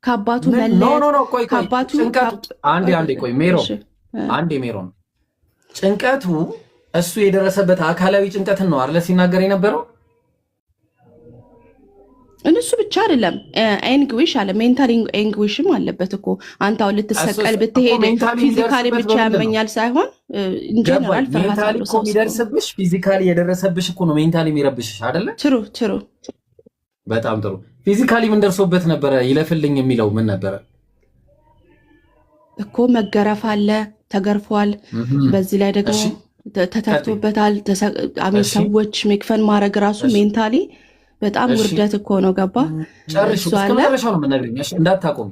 ከአባቱ ኖ መለየት ኖ ኖ ቆይ ከአባቱ ጭንቀቱ አንዴ ቆይ ሜሮን ጭንቀቱ እሱ የደረሰበት አካላዊ ጭንቀትን ነው አይደል ሲናገር የነበረው። እነሱ ብቻ አይደለም ኤንግዊሽ አለ ሜንታል ኤንግዊሽም አለበት እኮ አንተ አሁን ልትሰቀል ብትሄድ ፊዚካሊ ብቻ ያመኛል ሳይሆን ኢንጀነራል ሜንታሊ እኮ የሚደርስብሽ ፊዚካሊ የደረሰብሽ እኮ ነው ሜንታሊ የሚረብሽሽ አይደለ? ትሩ በጣም ጥሩ። ፊዚካሊ ምን ደርሶበት ነበረ ይለፍልኝ የሚለው ምን ነበረ እኮ? መገረፍ አለ፣ ተገርፏል። በዚህ ላይ ደግሞ ተተክቶበታል። ሰዎች ሜክፈን ማድረግ ራሱ ሜንታሊ በጣም ውርደት እኮ ነው። ገባ ጨርሹ እስከመጨረሻው ነው የምነግርኝ እንዳታቆሚ።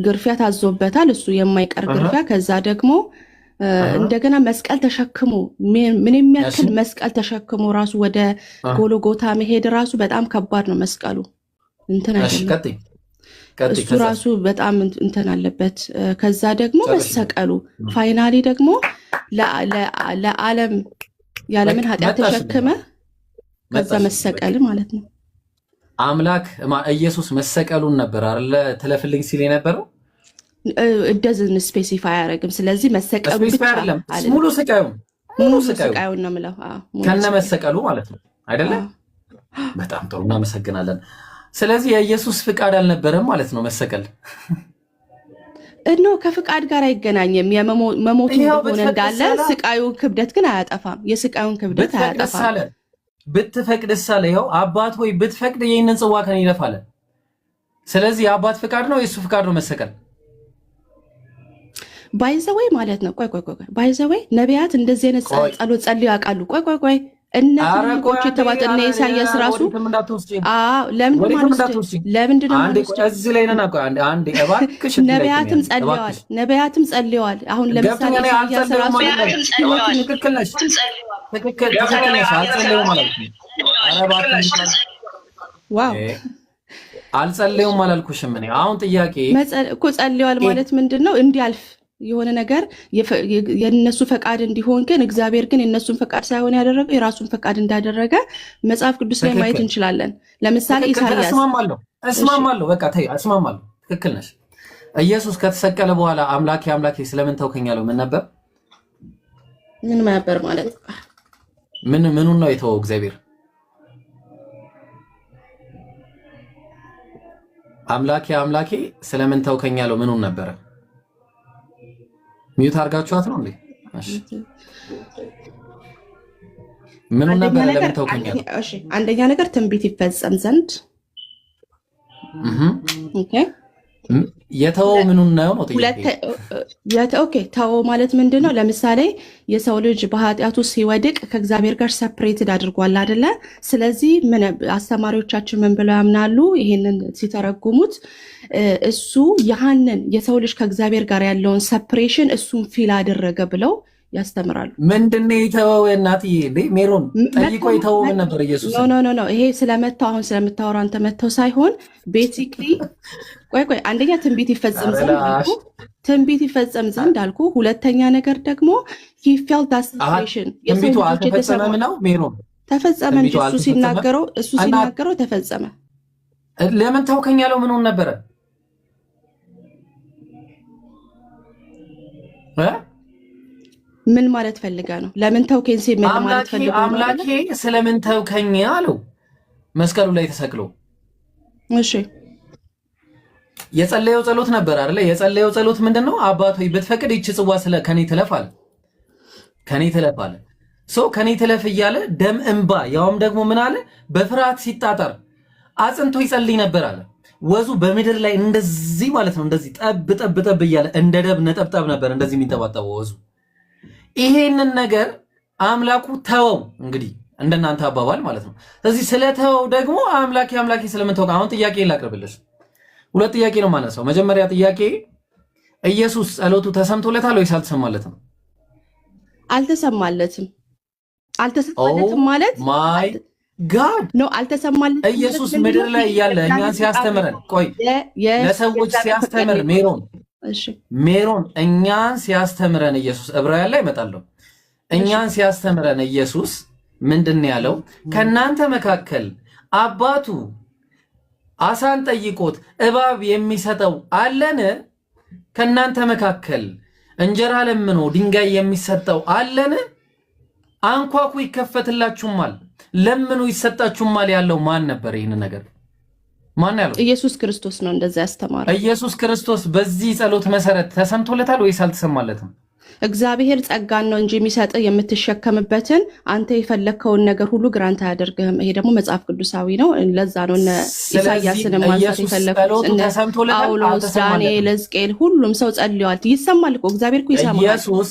ግርፊያ ታዞበታል፣ እሱ የማይቀር ግርፊያ። ከዛ ደግሞ እንደገና መስቀል ተሸክሞ ምን የሚያክል መስቀል ተሸክሞ ራሱ ወደ ጎልጎታ መሄድ ራሱ በጣም ከባድ ነው። መስቀሉ እንትን አይደለም እሱ ራሱ በጣም እንትን አለበት። ከዛ ደግሞ መሰቀሉ ፋይናሊ ደግሞ ለዓለም ያለምን ኃጢአት ተሸክመ ከዛ መሰቀል ማለት ነው። አምላክ ኢየሱስ መሰቀሉን ነበር አይደለ ትለፍልኝ ሲል የነበረው እደዝን ስፔሲፋይ አያደርግም። ስለዚህ መሰቀሉ ብቻ አይደለም ሙሉ ስቃዩን ነው የምለው ከነ መሰቀሉ ማለት ነው አይደለ? በጣም ጥሩ እናመሰግናለን። ስለዚህ የኢየሱስ ፍቃድ አልነበረም ማለት ነው መሰቀል ከፍቃድ ጋር አይገናኝም። የመሞቱ ሆነ እንዳለ ስቃዩ ክብደት ግን አያጠፋም። የስቃዩን ክብደት አያጠፋም። ብትፈቅድስ አለ ይኸው አባት ሆይ ብትፈቅድ ይህንን ጽዋ ከኔ ይለፍ አለ። ስለዚህ የአባት ፍቃድ ነው የእሱ ፍቃድ ነው መሰቀል ባይዘወይ ማለት ነው። ቆይ ባይዘወይ ነቢያት እንደዚህ አይነት ጸሎት ጸልዩ ያውቃሉ? ቆይ እነዚህ የተባለ እና ኢሳያስ ራሱ ነቢያትም ጸልየዋል። አሁን ለምሳሌ ኢሳያስ ራሱ አልጸለዩም አላልኩሽም እኔ። አሁን ጥያቄ እኮ ጸልየዋል ማለት ምንድን ነው? እንዲያልፍ የሆነ ነገር የነሱ ፈቃድ እንዲሆን፣ ግን እግዚአብሔር ግን የነሱን ፈቃድ ሳይሆን ያደረገው የራሱን ፈቃድ እንዳደረገ መጽሐፍ ቅዱስ ላይ ማየት እንችላለን። ለምሳሌ ኢሳያስ እስማማለሁ። በቃ ተይ እስማማለሁ። ትክክል ነሽ። ኢየሱስ ከተሰቀለ በኋላ አምላኬ ስለምን ተውከኝ ያለው ምን ነበር? ምን ነበር ማለት ምኑን ነው የተወው እግዚአብሔር? አምላኬ ስለምን ተውከኝ ያለው ምኑን ነበረ? ሚዩት አድርጋችኋት ነው እንዴ? እሺ ምኑን ነበር ለምን ተውከኝ ያለው? እሺ አንደኛ ነገር ትንቢት ይፈጸም ዘንድ ኦኬ የተወው ምኑን ነው ኦኬ ተወው ማለት ምንድን ነው? ለምሳሌ የሰው ልጅ በኃጢአቱ ሲወድቅ ከእግዚአብሔር ጋር ሰፕሬትድ አድርጓል አይደለ? ስለዚህ ምን አስተማሪዎቻችን ምን ብለው ያምናሉ? ይሄንን ሲተረጉሙት እሱ ያንን የሰው ልጅ ከእግዚአብሔር ጋር ያለውን ሰፕሬሽን እሱን ፊል አደረገ ብለው ያስተምራሉ። ምንድነው የተወው? እናትዬ ሜሮን ጠይቆ የተወው ምን ነበር ኢየሱስ? ኖ ይሄ ስለመታው አሁን ስለምታወራ አንተ መተው ሳይሆን ቤሲክሊ ቆይ አንደኛ ትንቢት ይፈጸም ዘንድ አልኩ። ሁለተኛ ነገር ደግሞ he felt that situation ትንቢቱ አልተፈጸመም ነው ሜሮን? ተፈጸመ እንጂ እሱ ሲናገረው ተፈጸመ። ለምን ተውከኝ ያለው ምኑን ነበረ? ምን ማለት ፈልጋ ነው? ለምን ተውከኝ ሲል ምን ማለት ፈልጋ ነው? አምላኬ ስለምን ተውከኝ አለው መስቀሉ ላይ ተሰቅሎ። እሺ የጸለየው ጸሎት ነበር አይደለ? የጸለየው ጸሎት ምንድነው? አባት ሆይ ብትፈቅድ ይህች ጽዋ ከኔ ትለፍ አለ። ከኔ ትለፍ እያለ ደም እንባ ያውም ደግሞ ምን አለ? በፍርሃት ሲጣጣር አጽንቶ ይጸልይ ነበር አለ። ወዙ በምድር ላይ እንደዚህ ማለት ነው እንደዚህ ጠብ እያለ እንደ ደም ነጠብጣብ ነበር እንደዚህ የሚንጠባጠበው ወዙ። ይሄንን ነገር አምላኩ ተወው። እንግዲህ እንደናንተ አባባል ማለት ነው። ስለዚህ ስለተወው ደግሞ አምላኬ ስለምን ተወው? አሁን ጥያቄ ላቅርብልሽ። ሁለት ጥያቄ ነው ማነሳው። መጀመሪያ ጥያቄ ኢየሱስ ጸሎቱ ተሰምቶለታል ወይስ አልተሰማለትም? አልተሰማለትም ማለት ማይ ጋድ ነው። አልተሰማለትም። ኢየሱስ ምድር ላይ እያለ እኛን ሲያስተምረን ለሰዎች ሲያስተምር ሜሮን እኛን ሲያስተምረን ኢየሱስ ዕብራውያን ላይ እመጣለሁ። እኛን ሲያስተምረን ኢየሱስ ምንድን ያለው? ከእናንተ መካከል አሳን ጠይቆት እባብ የሚሰጠው አለን? ከእናንተ መካከል እንጀራ ለምኖ ድንጋይ የሚሰጠው አለን? አንኳኩ ይከፈትላችሁማል፣ ለምኑ ይሰጣችሁማል ያለው ማን ነበር? ይህን ነገር ማን ያለው? ኢየሱስ ክርስቶስ ነው እንደዛ ያስተማረው። ኢየሱስ ክርስቶስ በዚህ ጸሎት መሰረት ተሰምቶለታል ወይስ አልተሰማለትም? እግዚአብሔር ጸጋን ነው እንጂ የሚሰጥ የምትሸከምበትን አንተ የፈለከውን ነገር ሁሉ ግራንት አያደርግህም። ይሄ ደግሞ መጽሐፍ ቅዱሳዊ ነው። ለዛ ነው እነ ኢሳያስን ማንሳት የፈለኩት። እነ ጳውሎስ፣ ዳንኤል፣ ሕዝቅኤል ሁሉም ሰው ጸልየዋል። ይሰማል እኮ እግዚአብሔር እኮ ይሰማል። ኢየሱስ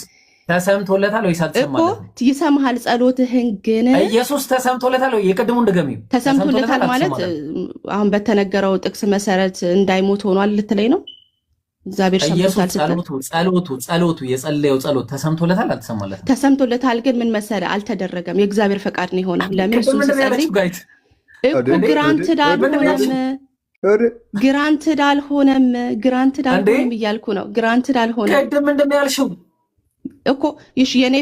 ተሰምቶለታል ወይስ አልተሰማለትም? እኮ ይሰማሃል ጸሎትህን። ግን ኢየሱስ ተሰምቶለታል ወይ? የቅድሙን ድገሚው። ተሰምቶለታል ማለት አሁን በተነገረው ጥቅስ መሰረት እንዳይሞት ሆኗል ልትለኝ ነው? እግዚአብሔር ሰምቶታል ስትል ጸሎቱ የጸለየው ጸሎት ተሰምቶለታል አልተሰማለትም? ተሰምቶለታል። ግን ምን መሰለህ አልተደረገም። የእግዚአብሔር ፈቃድ ነው የሆነው። ለምን እሱን ሲጸልይ ግራንትድ አልሆነም እያልኩ ነው። ግራንትድ አልሆነም። ቅድም ምንድን ነው ያልሽው እኮ? ይሽ የኔ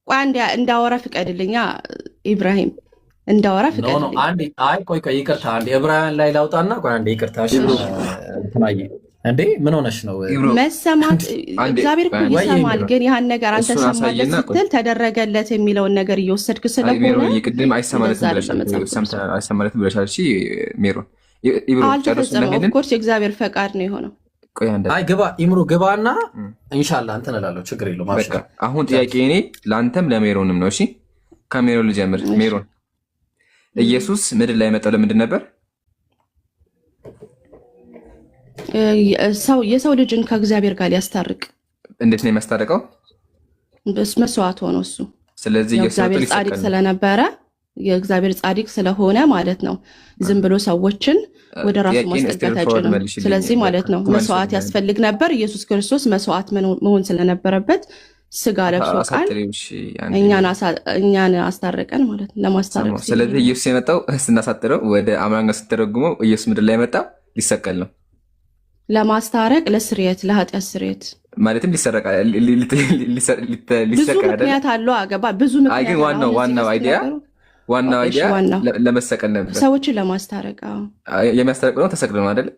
ቆይ እንዳወራ ፍቀድልኛ ኢብራሂም፣ እንዳወራ ፍቀድልኝ። ቆይ ይቅርታ፣ አንዴ ዕብራውያን ላይ ላውጣና ቆይ አንዴ ይቅርታ። እንትናዬ እንዴ ምን ሆነሽ ነው? መሰማት እግዚአብሔር እኮ ይሰማል። ግን ያን ነገር አንተ ሰማለት ስትል ተደረገለት የሚለውን ነገር እየወሰድክ ስለሆነ ቅድም አይሰማለትም ብለሻል። እሺ ሜሮን አልተፈጸመም። ኦፍኮርስ የእግዚአብሔር ፈቃድ ነው የሆነው። ግባ ኢምሩ ግባና ኢንሻላህ እንትን እላለሁ። ችግር የለውም። አሁን ጥያቄ እኔ ለአንተም ለሜሮንም ነው። እሺ ከሜሮን ልጀምር። ሜሮን ኢየሱስ ምድር ላይ የመጣው ለምንድን ነበር? የሰው ልጅን ከእግዚአብሔር ጋር ሊያስታርቅ። እንዴት ነው የሚያስታርቀው? መስዋዕት ሆኖ እሱ። ስለዚህ የእግዚአብሔር ጻድቅ ስለነበረ የእግዚአብሔር ጻድቅ ስለሆነ ማለት ነው ዝም ብሎ ሰዎችን ወደ ራሱ ማስጠጋት አይችልም። ስለዚህ ማለት ነው መስዋዕት ያስፈልግ ነበር። ኢየሱስ ክርስቶስ መስዋዕት መሆን ስለነበረበት ስጋ ለብሶ ቃል እኛን አስታረቀን ማለት ነው፣ ለማስታረቅ። ስለዚህ ኢየሱስ የመጣው ስናሳጥረው ወደ አማርኛ ስትተረጉመው ኢየሱስ ምድር ላይ የመጣው ሊሰቀል ነው፣ ለማስታረቅ፣ ለስርየት፣ ለኃጢአት ስርየት ማለትም ሊሰረቅ ብዙ ምክንያት አለው። አገባ ብዙ ምክንያት። ግን ዋናው አይዲያ ለመሰቀል ነበር፣ ሰዎችን ለማስታረቅ። የሚያስታረቅ ነው ተሰቅሎ ነው አይደል?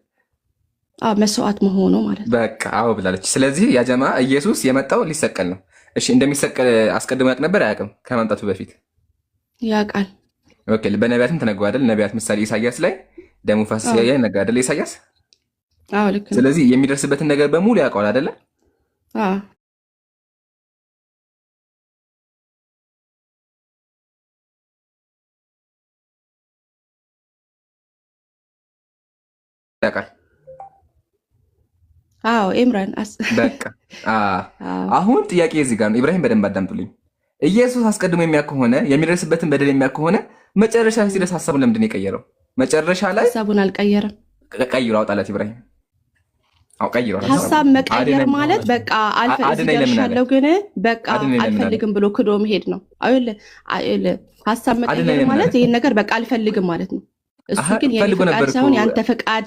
መስዋዕት መሆኑ ማለት ነው። በቃ አዎ ብላለች። ስለዚህ ያጀማ ኢየሱስ የመጣው ሊሰቀል ነው። እሺ እንደሚሰቀል አስቀድሞ ያውቅ ነበር አያውቅም? ከመምጣቱ በፊት ያውቃል። ኦኬ በነቢያትም ተነግሯል አይደል? ነቢያት ምሳሌ ኢሳያስ ላይ ደሙ ፈሰሰ ይነገር አይደል? ኢሳያስ አዎ ልክ ነው። ስለዚህ የሚደርስበትን ነገር በሙሉ ያውቀዋል አይደለ? አዎ ያውቃል። አዎ ኢምራን በቃ አሁን ጥያቄ እዚህ ጋር ነው። ኢብራሂም በደንብ አዳምጡልኝ። ኢየሱስ አስቀድሞ የሚያውቅ ከሆነ የሚደርስበትን በደል የሚያውቅ ከሆነ መጨረሻ ሲደርስ ሀሳቡን ለምንድን ነው የቀየረው? መጨረሻ ላይ ሀሳቡን አልቀየረም። ቀይሮ አውጣላት ኢብራሂም። አዎ ቀይሮ። ሀሳብ መቀየር ማለት በቃ አልፈልግም ግን በቃ አልፈልግም ብሎ ክዶ መሄድ ነው። አይደል? ሀሳብ መቀየር ማለት ይሄን ነገር በቃ አልፈልግም ማለት ነው። እሱ ግን የኔ ፈቃድ ሳይሆን ያንተ ፈቃድ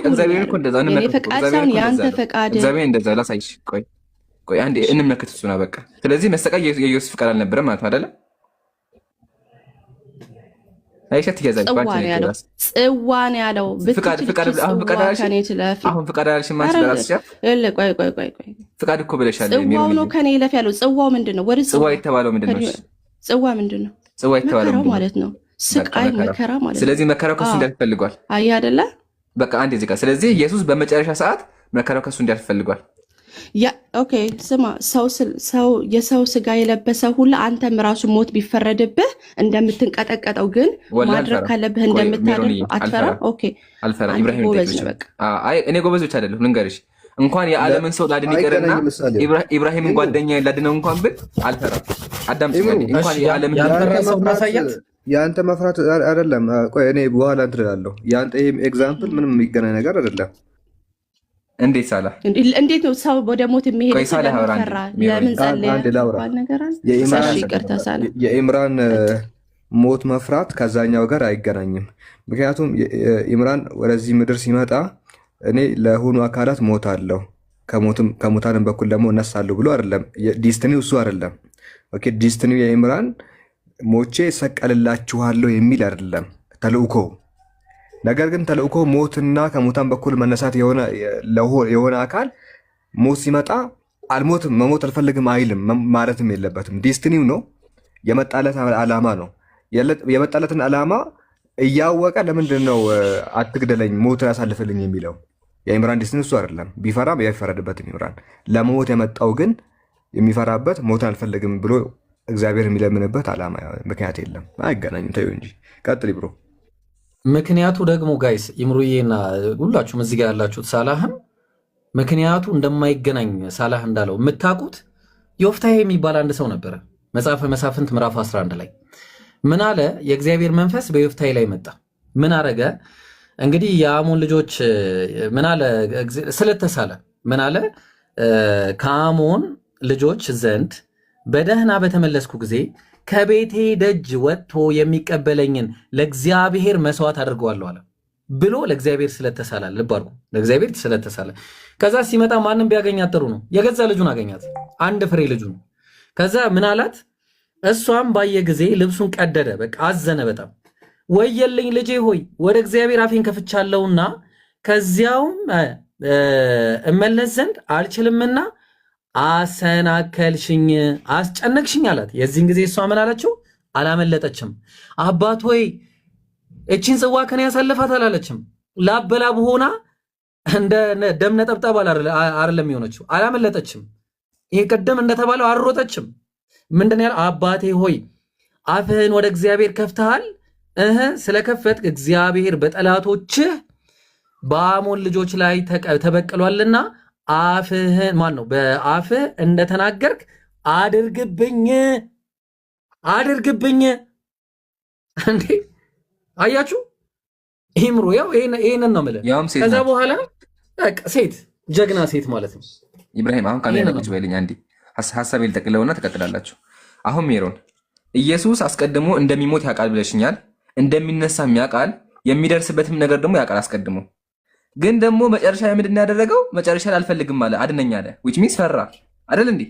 እግዚአብሔር እኮ እንደዛ ነው። የኔ ፈቃድ ሳይሆን ያንተ ፈቃድ እግዚአብሔር እንደዛ ላሳይሽ። ቆይ አንዴ እንመልከት እሱና በቃ። ስለዚህ መሰቃይ የኢየሱስ ፈቃድ አልነበረም ማለት ነው አይደለ? አይሸት ይያዛል ባንቺ ነው ያለው። ጽዋን ያለው አሁን ፈቃድ አልሽ ማለት በራስሽ ቆይ ፈቃድ እኮ ብለሻል። ጽዋው ነው ከኔ ይለፍ ያለው። ጽዋው ምንድነው? ወደ ጽዋ የተባለው ምንድነው? ጽዋ ምንድነው? ጽዋ የተባለው ማለት ነው ስቃይ መከራ ማለት። ስለዚህ መከራው ከሱ እንዲያልፍ ፈልጓል። አይ አይደለ? በቃ አንዴ እዚህ ጋር። ስለዚህ ኢየሱስ በመጨረሻ ሰዓት መከራው ከሱ እንዲያልፍ ፈልጓል። ኦኬ ስማ፣ የሰው ስጋ የለበሰ ሁሉ አንተም ራሱ ሞት ቢፈረድብህ እንደምትንቀጠቀጠው ግን ማድረግ ካለብህ እንደምታደርግ አትፈራ? ኦኬ አልፈራ። ኢብራሂም እኔ ጎበዝ ብቻ አይደለሁ ልንገርሽ፣ እንኳን የዓለምን ሰው ላድን ይቀርና ኢብራሂምን ጓደኛ ላድነው እንኳን ብል አልፈራም። አዳምጪ። እንኳን የዓለምን ሰው ማሳያት የአንተ መፍራት አይደለም። ቆይ እኔ በኋላ እንትን እላለሁ። የአንተ ይሄም ኤግዛምፕል ምንም የሚገናኝ ነገር አይደለም። እንዴት ሳላ እንዴት ነው ሰው ወደ ሞት የሚሄድ? ስለሚፈራ ለምን ጸለየ? የኢምራን ሞት መፍራት ከዛኛው ጋር አይገናኝም። ምክንያቱም ኢምራን ወደዚህ ምድር ሲመጣ እኔ ለሆኑ አካላት ሞት አለው ከሙታንም በኩል ደግሞ እነሳለሁ ብሎ አይደለም። ዲስትኒው እሱ አይደለም። ኦኬ ዲስትኒው የኢምራን ሞቼ እሰቀልላችኋለሁ የሚል አይደለም ተልእኮ። ነገር ግን ተልእኮ ሞትና ከሙታን በኩል መነሳት የሆነ አካል ሞት ሲመጣ አልሞትም መሞት አልፈልግም አይልም ማለትም የለበትም። ዴስቲኒው ነው፣ የመጣለት ዓላማ ነው። የመጣለትን ዓላማ እያወቀ ለምንድን ነው አትግደለኝ ሞትን ያሳልፍልኝ የሚለው? የኢምራን ዴስቲኒ እሱ አይደለም። ቢፈራም አይፈረድበትም። ኢምራን ለመሞት የመጣው ግን የሚፈራበት ሞትን አልፈልግም ብሎ እግዚአብሔር የሚለምንበት ዓላማ ምክንያት የለም። አይገናኝም። ተይው እንጂ ቀጥል ብሮ። ምክንያቱ ደግሞ ጋይስ ኢምሩዬና ሁላችሁም እዚህ ጋር ያላችሁት ሳላህም ምክንያቱ እንደማይገናኝ ሳላህ እንዳለው የምታውቁት ዮፍታሔ የሚባል አንድ ሰው ነበረ። መጽሐፈ መሳፍንት ምዕራፍ 11 ላይ ምን አለ? የእግዚአብሔር መንፈስ በዮፍታሔ ላይ መጣ። ምን አረገ? እንግዲህ የአሞን ልጆች ምን አለ? ስለተሳለ ምን አለ? ከአሞን ልጆች ዘንድ በደህና በተመለስኩ ጊዜ ከቤቴ ደጅ ወጥቶ የሚቀበለኝን ለእግዚአብሔር መስዋዕት አድርገዋለሁ አለ ብሎ ለእግዚአብሔር ስለተሳለ። ልብ አድርጉ፣ ለእግዚአብሔር ስለተሳለ። ከዛ ሲመጣ ማንም ቢያገኛት ጥሩ ነው። የገዛ ልጁን አገኛት፣ አንድ ፍሬ ልጁን። ከዛ ምን አላት? እሷም ባየ ጊዜ ልብሱን ቀደደ፣ በቃ አዘነ በጣም። ወየልኝ ልጄ ሆይ ወደ እግዚአብሔር አፌን ከፍቻለሁና ከዚያውም እመለስ ዘንድ አልችልምና አሰናከልሽኝ፣ አስጨነቅሽኝ አላት። የዚህን ጊዜ እሷ ምን አለችው? አላመለጠችም። አባት ሆይ እቺን ጽዋ ከኔ ያሳልፋት አላለችም። ላበላብ ሆና እንደ ደም ነጠብጣብ አይደለም የሆነችው። አላመለጠችም። ይሄ ቀደም እንደተባለው አልሮጠችም። ምንድን ያለ? አባቴ ሆይ አፍህን ወደ እግዚአብሔር ከፍተሃል፣ ስለከፈትክ እግዚአብሔር በጠላቶችህ በአሞን ልጆች ላይ ተበቅሏልና አፍህን ማን ነው በአፍህ እንደተናገርክ አድርግብኝ። እንዴ አያችሁ? ኢምሩ ያው ይሄንን ነው የምልህ። ከዛ በኋላ ሴት ጀግና ሴት ማለት ነው። ኢብራሂም አሁን ካለ ቁጭ በልኝ አንዴ ሐሳብ ልጠቅለውና ተቀጥላላችሁ። አሁን ሜሮን ኢየሱስ አስቀድሞ እንደሚሞት ያውቃል ብለሽኛል፣ እንደሚነሳም ያውቃል፣ የሚደርስበትም ነገር ደግሞ ያውቃል አስቀድሞ። ግን ደግሞ መጨረሻ ላይ ምንድን ያደረገው? መጨረሻ ላይ አልፈልግም አለ፣ አድነኝ አለ። ዊች ሚንስ ፈራ አይደል እንዴ?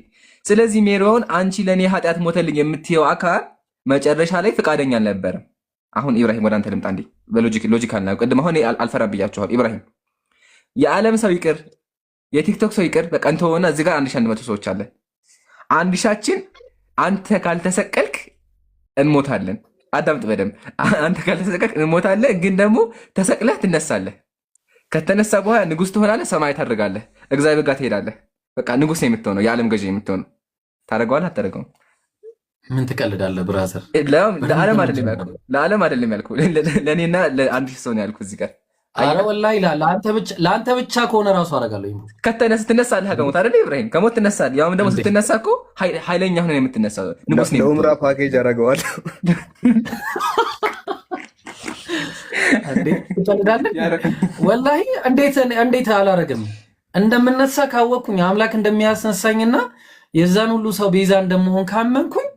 ስለዚህ ሜሮን አንቺ ለእኔ ኃጢአት ሞተልኝ የምትየው አካል መጨረሻ ላይ ፍቃደኛ አልነበረም። አሁን ኢብራሂም ወደ አንተ ልምጣ እንዴ። በሎጂካል ነው። ቅድም አሁን አልፈራም ብያችኋል። ኢብራሂም የዓለም ሰው ይቅር፣ የቲክቶክ ሰው ይቅር፣ በቃ እንተወውና እዚህ ጋር 1100 ሰዎች አለ። አንድ ሻችን አንተ ካልተሰቀልክ እንሞታለን። አዳምጥ በደምብ። አንተ ካልተሰቀልክ እንሞታለን፣ ግን ደግሞ ተሰቅለህ ትነሳለህ። ከተነሳ በኋላ ንጉሥ ትሆናለህ፣ ሰማይ ታደርጋለህ፣ እግዚአብሔር ጋር ትሄዳለህ። በቃ ንጉሥ የምትሆነው የዓለም ገዢ የምትሆነው ታደርገዋለህ። አታደርገውም? ምን ትቀልዳለህ ብራዘር? ለዓለም አይደለም ያልኩህ፣ ለእኔና ለአንድ ሺህ ሰው ነው ያልኩህ እዚህ ጋር። ኧረ ወላሂ ለአንተ ብቻ ከሆነ ራሱ አደርጋለሁ። ትነሳለህ ከሞት አይደለ ኢብራሂም? ከሞት ትነሳለህ። ያውም ደግሞ ስትነሳ እኮ ኃይለኛ ሆነ የምትነሳው ንጉሥ ነው። ለኡምራ ፓኬጅ አደርገዋለሁ። ወላሂ እንዴት አላረግም? እንደምነሳ ካወቅኩኝ አምላክ እንደሚያስነሳኝና የዛን ሁሉ ሰው ቤዛ እንደመሆን ካመንኩኝ፣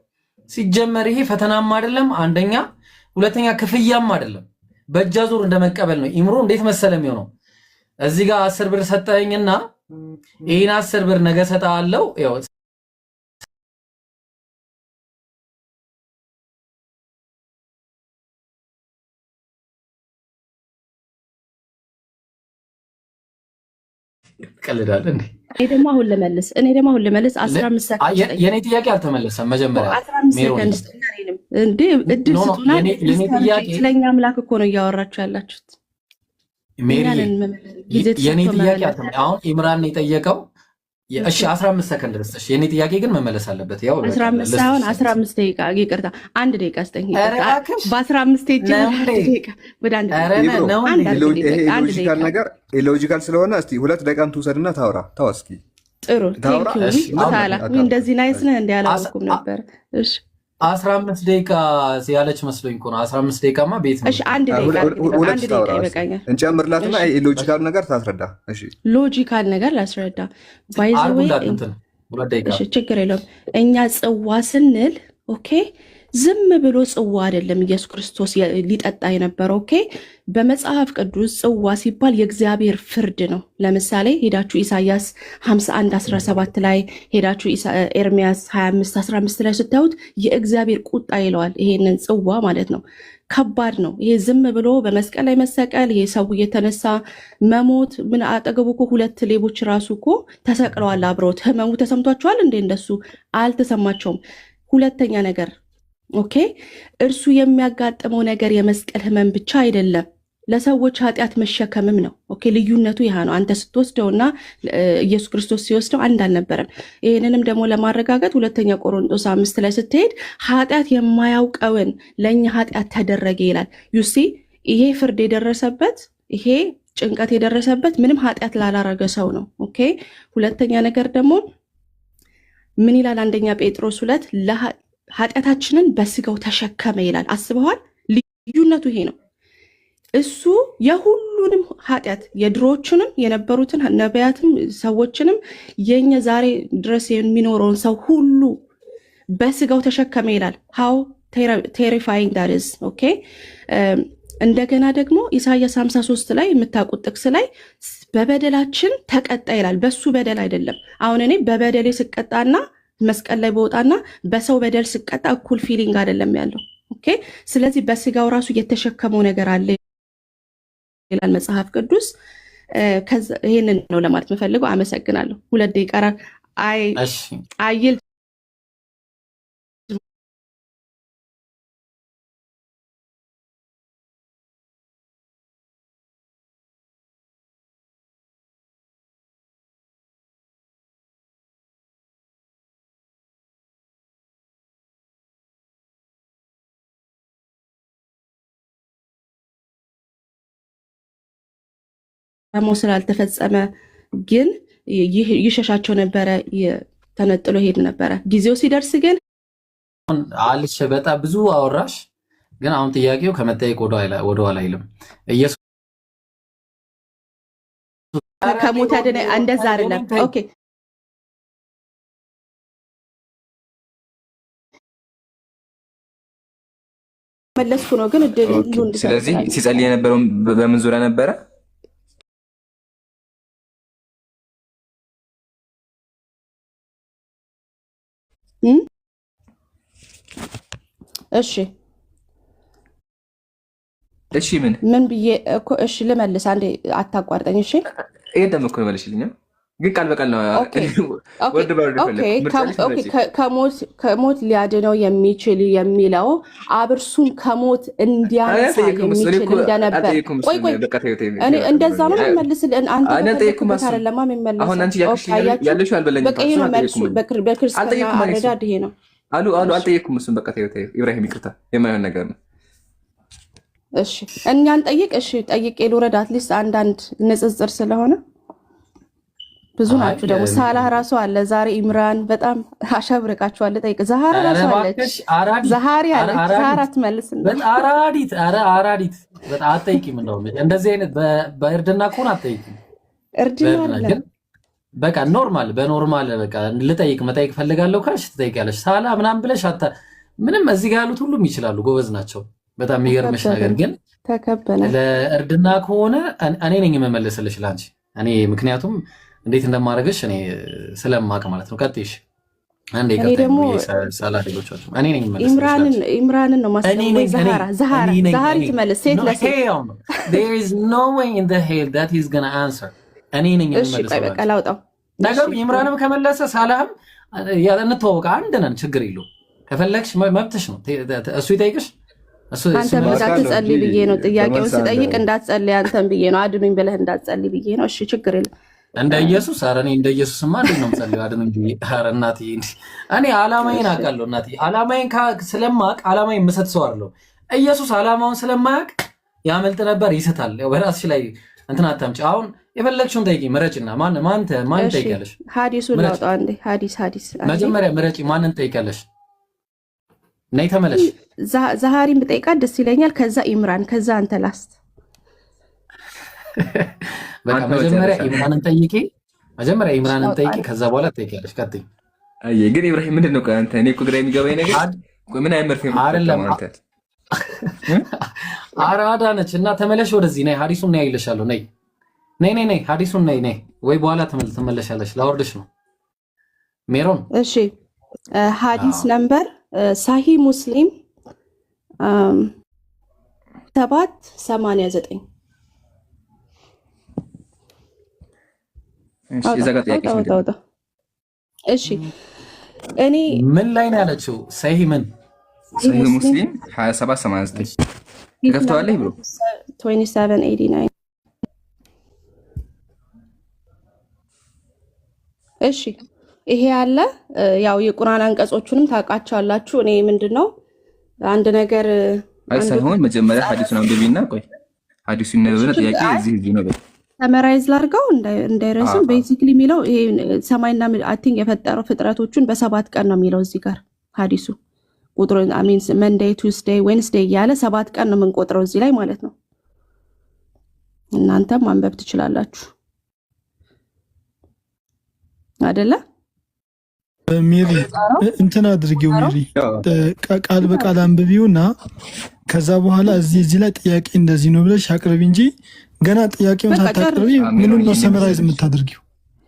ሲጀመር ይሄ ፈተናም አይደለም አንደኛ፣ ሁለተኛ ክፍያም አይደለም፣ በእጃ ዙር እንደመቀበል ነው። ኢምሮ እንዴት መሰለ የሚሆነው? እዚህ ጋር 10 ብር ሰጠኝና ይህን 10 ብር ነገ ሰጥሃለሁ ቀልዳለ እንዴ? እኔ ደግሞ አሁን ልመልስ 15 ሰከንድ። የኔ ጥያቄ አልተመለሰም። መጀመሪያ 15 ሰከንድ እንዴ እድል ስጡና፣ ስለኛ አምላክ እኮ ነው እያወራችሁ ያላችሁት። የኔ ጥያቄ አሁን ኢምራን የጠየቀው እሺ 15 ሰከንድ ልስጥሽ። የኔ ጥያቄ ግን መመለስ አለበት። ያው 15 ሳይሆን 15 ደቂቃ፣ ይቅርታ 1 ደቂቃ ስጠኝ። በ15 ደቂቃ ወደ 1 ደቂቃ ሎጂካል ነገር ኢሎጂካል ስለሆነ እስቲ 2 ደቂቃም ትውሰድና ታውራ እስኪ። ጥሩ እንደዚህ ናይስ ነህ እንደ ያላልኩም ነበር። እሺ 15 ደቂቃ ያለች መስሎኝ እኮ ነው። 15 ደቂቃማ ቤት ነው። እሺ 1 ደቂቃ ይበቃኛል። እንጨምርላትና ሎጂካል ነገር ታስረዳ። እሺ ሎጂካል ነገር ላስረዳ። ባይ ዘ ዌይ እሺ ችግር የለውም። እኛ ጽዋ ስንል ኦኬ ዝም ብሎ ጽዋ አይደለም ኢየሱስ ክርስቶስ ሊጠጣ የነበረው። ኦኬ በመጽሐፍ ቅዱስ ጽዋ ሲባል የእግዚአብሔር ፍርድ ነው። ለምሳሌ ሄዳችሁ ኢሳያስ 51:17 ላይ ሄዳችሁ ኤርሚያስ 25:15 ላይ ስታዩት የእግዚአብሔር ቁጣ ይለዋል ይሄንን ጽዋ ማለት ነው። ከባድ ነው ይሄ። ዝም ብሎ በመስቀል ላይ መሰቀል፣ ይሄ ሰው እየተነሳ መሞት ምን አጠገቡ እኮ 2 ሌቦች ራሱ እኮ ተሰቅለዋል አብረውት። ህመሙ ተሰምቷቸዋል እንዴ? እንደሱ አልተሰማቸውም። ሁለተኛ ነገር ኦኬ እርሱ የሚያጋጥመው ነገር የመስቀል ህመም ብቻ አይደለም፣ ለሰዎች ኃጢአት መሸከምም ነው። ኦኬ ልዩነቱ ይህ ነው። አንተ ስትወስደውና ኢየሱስ ክርስቶስ ሲወስደው አንድ አልነበረም። ይህንንም ደግሞ ለማረጋገጥ 2 ቆሮንቶስ 5 ላይ ስትሄድ ኃጢአት የማያውቀውን ለእኛ ኃጢአት ተደረገ ይላል። ዩሲ ይሄ ፍርድ የደረሰበት ይሄ ጭንቀት የደረሰበት ምንም ኃጢአት ላላረገ ሰው ነው። ኦኬ ሁለተኛ ነገር ደግሞ ምን ይላል? 1 ጴጥሮስ 2 ኃጢአታችንን በስጋው ተሸከመ ይላል። አስበዋል? ልዩነቱ ይሄ ነው። እሱ የሁሉንም ኃጢአት የድሮዎችንም የነበሩትን ነቢያትም ሰዎችንም የኛ ዛሬ ድረስ የሚኖረውን ሰው ሁሉ በስጋው ተሸከመ ይላል። ሃው ቴሪፋይንግ ዳት ኢዝ። ኦኬ እንደገና ደግሞ ኢሳያስ 53 ላይ የምታውቁት ጥቅስ ላይ በበደላችን ተቀጣ ይላል። በሱ በደል አይደለም። አሁን እኔ በበደሌ ስቀጣና መስቀል ላይ በወጣና በሰው በደል ስቀጣ እኩል ፊሊንግ አይደለም ያለው። ኦኬ ስለዚህ በስጋው ራሱ የተሸከመው ነገር አለ ይላል መጽሐፍ ቅዱስ። ይሄንን ነው ለማለት መፈልገው። አመሰግናለሁ። 2 ደቂቃ አይል ደግሞ ስላልተፈጸመ ግን ይሸሻቸው ነበረ፣ ተነጥሎ ሄድ ነበረ። ጊዜው ሲደርስ ግን አልሽ በጣም ብዙ አወራሽ። ግን አሁን ጥያቄው ከመጠየቅ ወደ ኋላ አይልም። ኢየሱስ ከሞት ያደነ እንደዛ አይደለም። ኦኬ መለስኩ ነው ግን ስለዚህ ሲጸልይ የነበረው በምን ዙሪያ ነበረ? እሺ ምን ብዬ እኮ እሺ ልመልስ። አንዴ አታቋርጠኝ። እሺ ይሄ ደም እኮ መልሽልኝ፣ ግን ቃል በቃል ነው። ከሞት ሊያድነው የሚችል የሚለው አብርሱን ከሞት እንዲያነሳ የሚችል እንደነበር ቆይ እኔ እንደዛ ነው የምመልስልህ። አንተ አይደለም የሚመልሰው። አሁን አንቺ ያለሽው አልበለኝም። በቃ ይሄ ነው መልሱ። በክርስትና አረዳድ ይሄ ነው። አሉ አልጠየኩም። እሱን በቃ ተይው ኢብራሂም፣ ይቅርታ የማይሆን ነገር ነው። እሺ እኛን ጠይቅ። እሺ ጠይቄ ልውረድ። አትሊስት አንዳንድ ንጽጽር ስለሆነ ብዙ ናችሁ። ደግሞ ሳላህ ራሱ አለ ዛሬ። ኢምራን በጣም አሻብረቃችኋል። ጠይቅ። ዛሃራ ራሱ አለች። ዛሃሪ አለች። ዛሃራ ትመልስልኝ። አራዲት በጣም አትጠይቂም። እንደውም እንደዚህ አይነት በእርድና ከሆነ አትጠይቂም። እርድና ግን በቃ ኖርማል በኖርማል በቃ ልጠይቅ መጠይቅ ፈልጋለሁ ካልሽ ትጠይቂያለሽ። ሳላ ምናምን ብለሽ ምንም እዚህ ጋር ያሉት ሁሉም ይችላሉ፣ ጎበዝ ናቸው። በጣም የሚገርምሽ ነገር ግን ተከበለ ለእርድና ከሆነ እኔ ነኝ የምመልስልሽ ላንቺ። እኔ ምክንያቱም እንዴት እንደማደርግሽ እኔ ስለማውቅ ማለት ነው። ቀጥይሽ አንዴ እኔ ነኝ የምመልስልሽ። ኢምራንን ነው ማስተዋወቅ። ዛሃራ ትመልስ። ሴት ለሴት there is no way in the hell that he's going to answer። እኔ ነኝ የምመልስልሽ። በቃ ላውጣው ነገሩ። ኢምራንም ከመለሰ ሳላህም እንተዋወቅ፣ አንድ ነን፣ ችግር የለውም። ከፈለግሽ መብትሽ ነው። እሱ ይጠይቅሽ። አንተ እንዳትጸልይ ብዬ ነው ጥያቄውን ስጠይቅ፣ እንዳትጸልይ አንተን ብዬ ነው። አድኑኝ ብለህ እንዳትጸልይ ብዬ ነው። እሺ ችግር የለም። እንደ ኢየሱስ ኧረ እኔ እንደ ኢየሱስማ እንዴት ነው የምጸልየው? አድኑኝ ብዬ ኧረ እናትዬ፣ እኔ ዓላማዬን አውቃለሁ እናትዬ። ዓላማዬን ስለማውቅ ዓላማዬን የምሰጥ ሰው አይደለሁም። ኢየሱስ ዓላማውን ስለማያውቅ ያመልጥ ነበር፣ ይስታል። ያው በራስሽ ላይ እንትን አታምጪ። አሁን የፈለግሽውን ጠይቂ፣ ምረጭና ማን ጠይቂያለሽ? ሐዲሱን ላውጣው አንዴ። ሐዲስ መጀመሪያ ምረጪ፣ ማንን ጠይቂያለሽ? ነይ ተመለሽ። ዛሃሪን ብጠይቃት ደስ ይለኛል። ከዛ ኢምራን፣ ከዛ አንተ ላስት። በቃ መጀመሪያ ኢምራንን ጠይቂ፣ ከዛ በኋላ ትጠይቂያለሽ። ቀጥይ። አይ ግን ኢብራሂም ምንድን ነው አንተ? እኔ እኮ ግራ የሚገባኝ ነገር ምን አይመርፍ አይደለም አራዳ ነች። እና ተመለሽ ወደዚህ ነይ፣ ሐዲሱን ነይ ይልሻለሁ። ነይ ነይ ነይ ነይ ሐዲሱን ነይ ነይ፣ ወይ በኋላ ተመለሻለሽ። ላወርድሽ ነው ሜሮን። እሺ ሐዲስ ነምበር ሳሂ ሙስሊም 789 እሺ እኔ ምን ላይ ነው ያለችው? ሰሂ ምን ሰሂ ሙስሊም 2789 ተከፍተዋለህ ብሎ 2789 እሺ ይሄ ያለ ያው የቁርአን አንቀጾቹንም ታውቃቸዋላችሁ። እኔ ምንድነው አንድ ነገር ሳይሆን መጀመሪያ ሐዲሱን አንብቢና ቆይ ሐዲሱን ነው ጥያቄ እዚህ ነው ሰመራይዝ ላድርገው እንዳይረስም። ቤዚክሊ የሚለው ይሄ ሰማይና አይ ቲንክ የፈጠረው ፍጥረቶቹን በ7 ቀን ነው የሚለው እዚህ ጋር ሐዲሱ ቁጥሩ አሚን መንዴይ ቱስዴይ ዌንስዴይ እያለ 7 ቀን ነው የምንቆጥረው እዚህ ላይ ማለት ነው። እናንተም ማንበብ ትችላላችሁ አይደለ? ሜሪ እንትን አድርጊው ሜሪ ቃል በቃል አንብቢውና ከዛ በኋላ እዚህ ላይ ጥያቄ እንደዚህ ነው ብለሽ አቅርቢ እንጂ ገና ጥያቄውን ሳታቅርቢ ምኑን ነው ሰመራይዝ የምታደርጊው?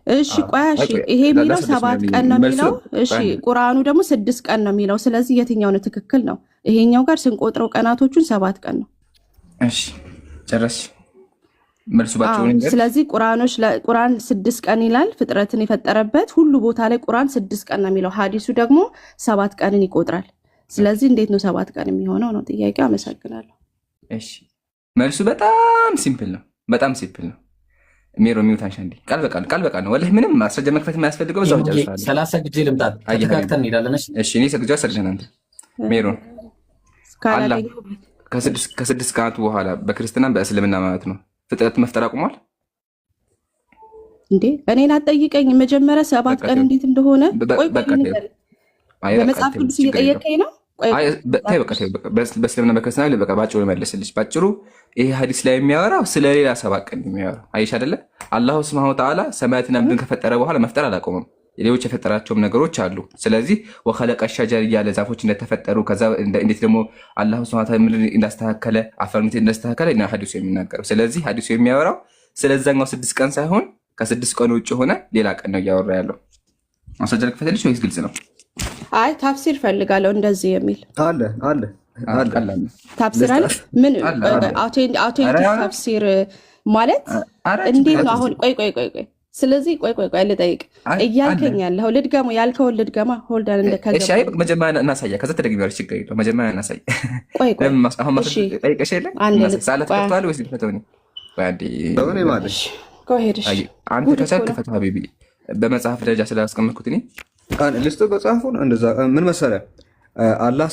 እሺ ቆይ እሺ ይሄ የሚለው 7 ቀን ነው የሚለው። እሺ ቁርአኑ ደግሞ 6 ቀን ነው የሚለው። ስለዚህ የትኛው ነው ትክክል ነው? ይሄኛው ጋር ስንቆጥረው ቀናቶቹን 7 ቀን ነው። እሺ ጨረሽ መልሱ ባጭሩ ነገር። ስለዚህ ቁርአን 6 ቀን ይላል ፍጥረትን የፈጠረበት ሁሉ ቦታ ላይ ቁርአን 6 ቀን ነው የሚለው። ሐዲሱ ደግሞ 7 ቀንን ይቆጥራል። ስለዚህ እንዴት ነው 7 ቀን የሚሆነው ነው ጥያቄው። አመሰግናለሁ። እሺ መልሱ በጣም ሲምፕል ነው። በጣም ሲምፕል ነው። ሜሮ ሚውታንሽ አንዴ ቃል በቃል ነው ወላሂ ምንም ማስረጃ መክፈት የማያስፈልገው በዛው ጨርሳለሁ። 30 ጊዜ ልምጣት ተከታተን እንሄዳለን። እሺ እኔ ሰግጃው ሰርጀን አንተ ሜሮ አላህ ከ6 ቀናት በኋላ በክርስትና በእስልምና ማለት ነው ፍጥረት መፍጠር አቁሟል እንዴ? እኔን አትጠይቀኝ። መጀመሪያ 7 ቀን እንዴት እንደሆነ ቆይ በመጽሐፍ ቅዱስ እየጠየቀኝ ነው። በእስልምና በክርስትና በቃ ባጭሩ መለስልሽ። ባጭሩ ይሄ ሐዲስ ላይ የሚያወራው ስለ ሌላ 7 ቀን የሚያወራው አይሽ አይደለ? አላሁ ሱብሓነሁ ወተዓላ ሰማያትና ምድርን ከፈጠረ በኋላ መፍጠር አላቆመም። ሌሎች የፈጠራቸውም ነገሮች አሉ። ስለዚህ ወኸለቀ ሸጀር እያለ ዛፎች እንደተፈጠሩ ከዛ እንዴት ደግሞ አላሁ ሱብሓነሁ ወተዓላ ምድርን እንዳስተካከለ አፈርን እንዳስተካከለ እና ሐዲሱ የሚናገረው። ስለዚህ ሐዲሱ የሚያወራው ስለዛኛው 6 ቀን ሳይሆን ከ6 ቀን ውጭ ሆነ ሌላ ቀን ነው እያወራ ያለው። ማስረጃ ልክፈትልሽ ወይስ ግልጽ ነው? አይ ታፍሲር ፈልጋለሁ እንደዚህ የሚል አለ ታፍሲር አለ። ምን አውቴንቲክ ታፍሲር ማለት እንዴት ነው? አሁን ቆይ ስለዚህ ቆይ ልጠይቅ እያልከኝ ያለው ልድገማ ያልከውን ልድገማ ሆልዳን እንደከገባ እሺ። አይ መጀመሪያ እናሳያ ከዛ ተደግሚያለሽ። ችግር የለውም መጀመሪያ እናሳያ። ለምን አሁን ማስረጃ ጠይቀሽ የለ ሳለት ከተዋለ ወይስ ከተወኒ ባንዲ በእኔ ማለት ቆይ ሄድሽ አንተ ከሰከፈተ ሀቢቢ በመጽሐፍ ደረጃ ስላስቀመጥኩት እኔ ልስጥ በጻፉን እንደዛ ምን መሰለህ አላህ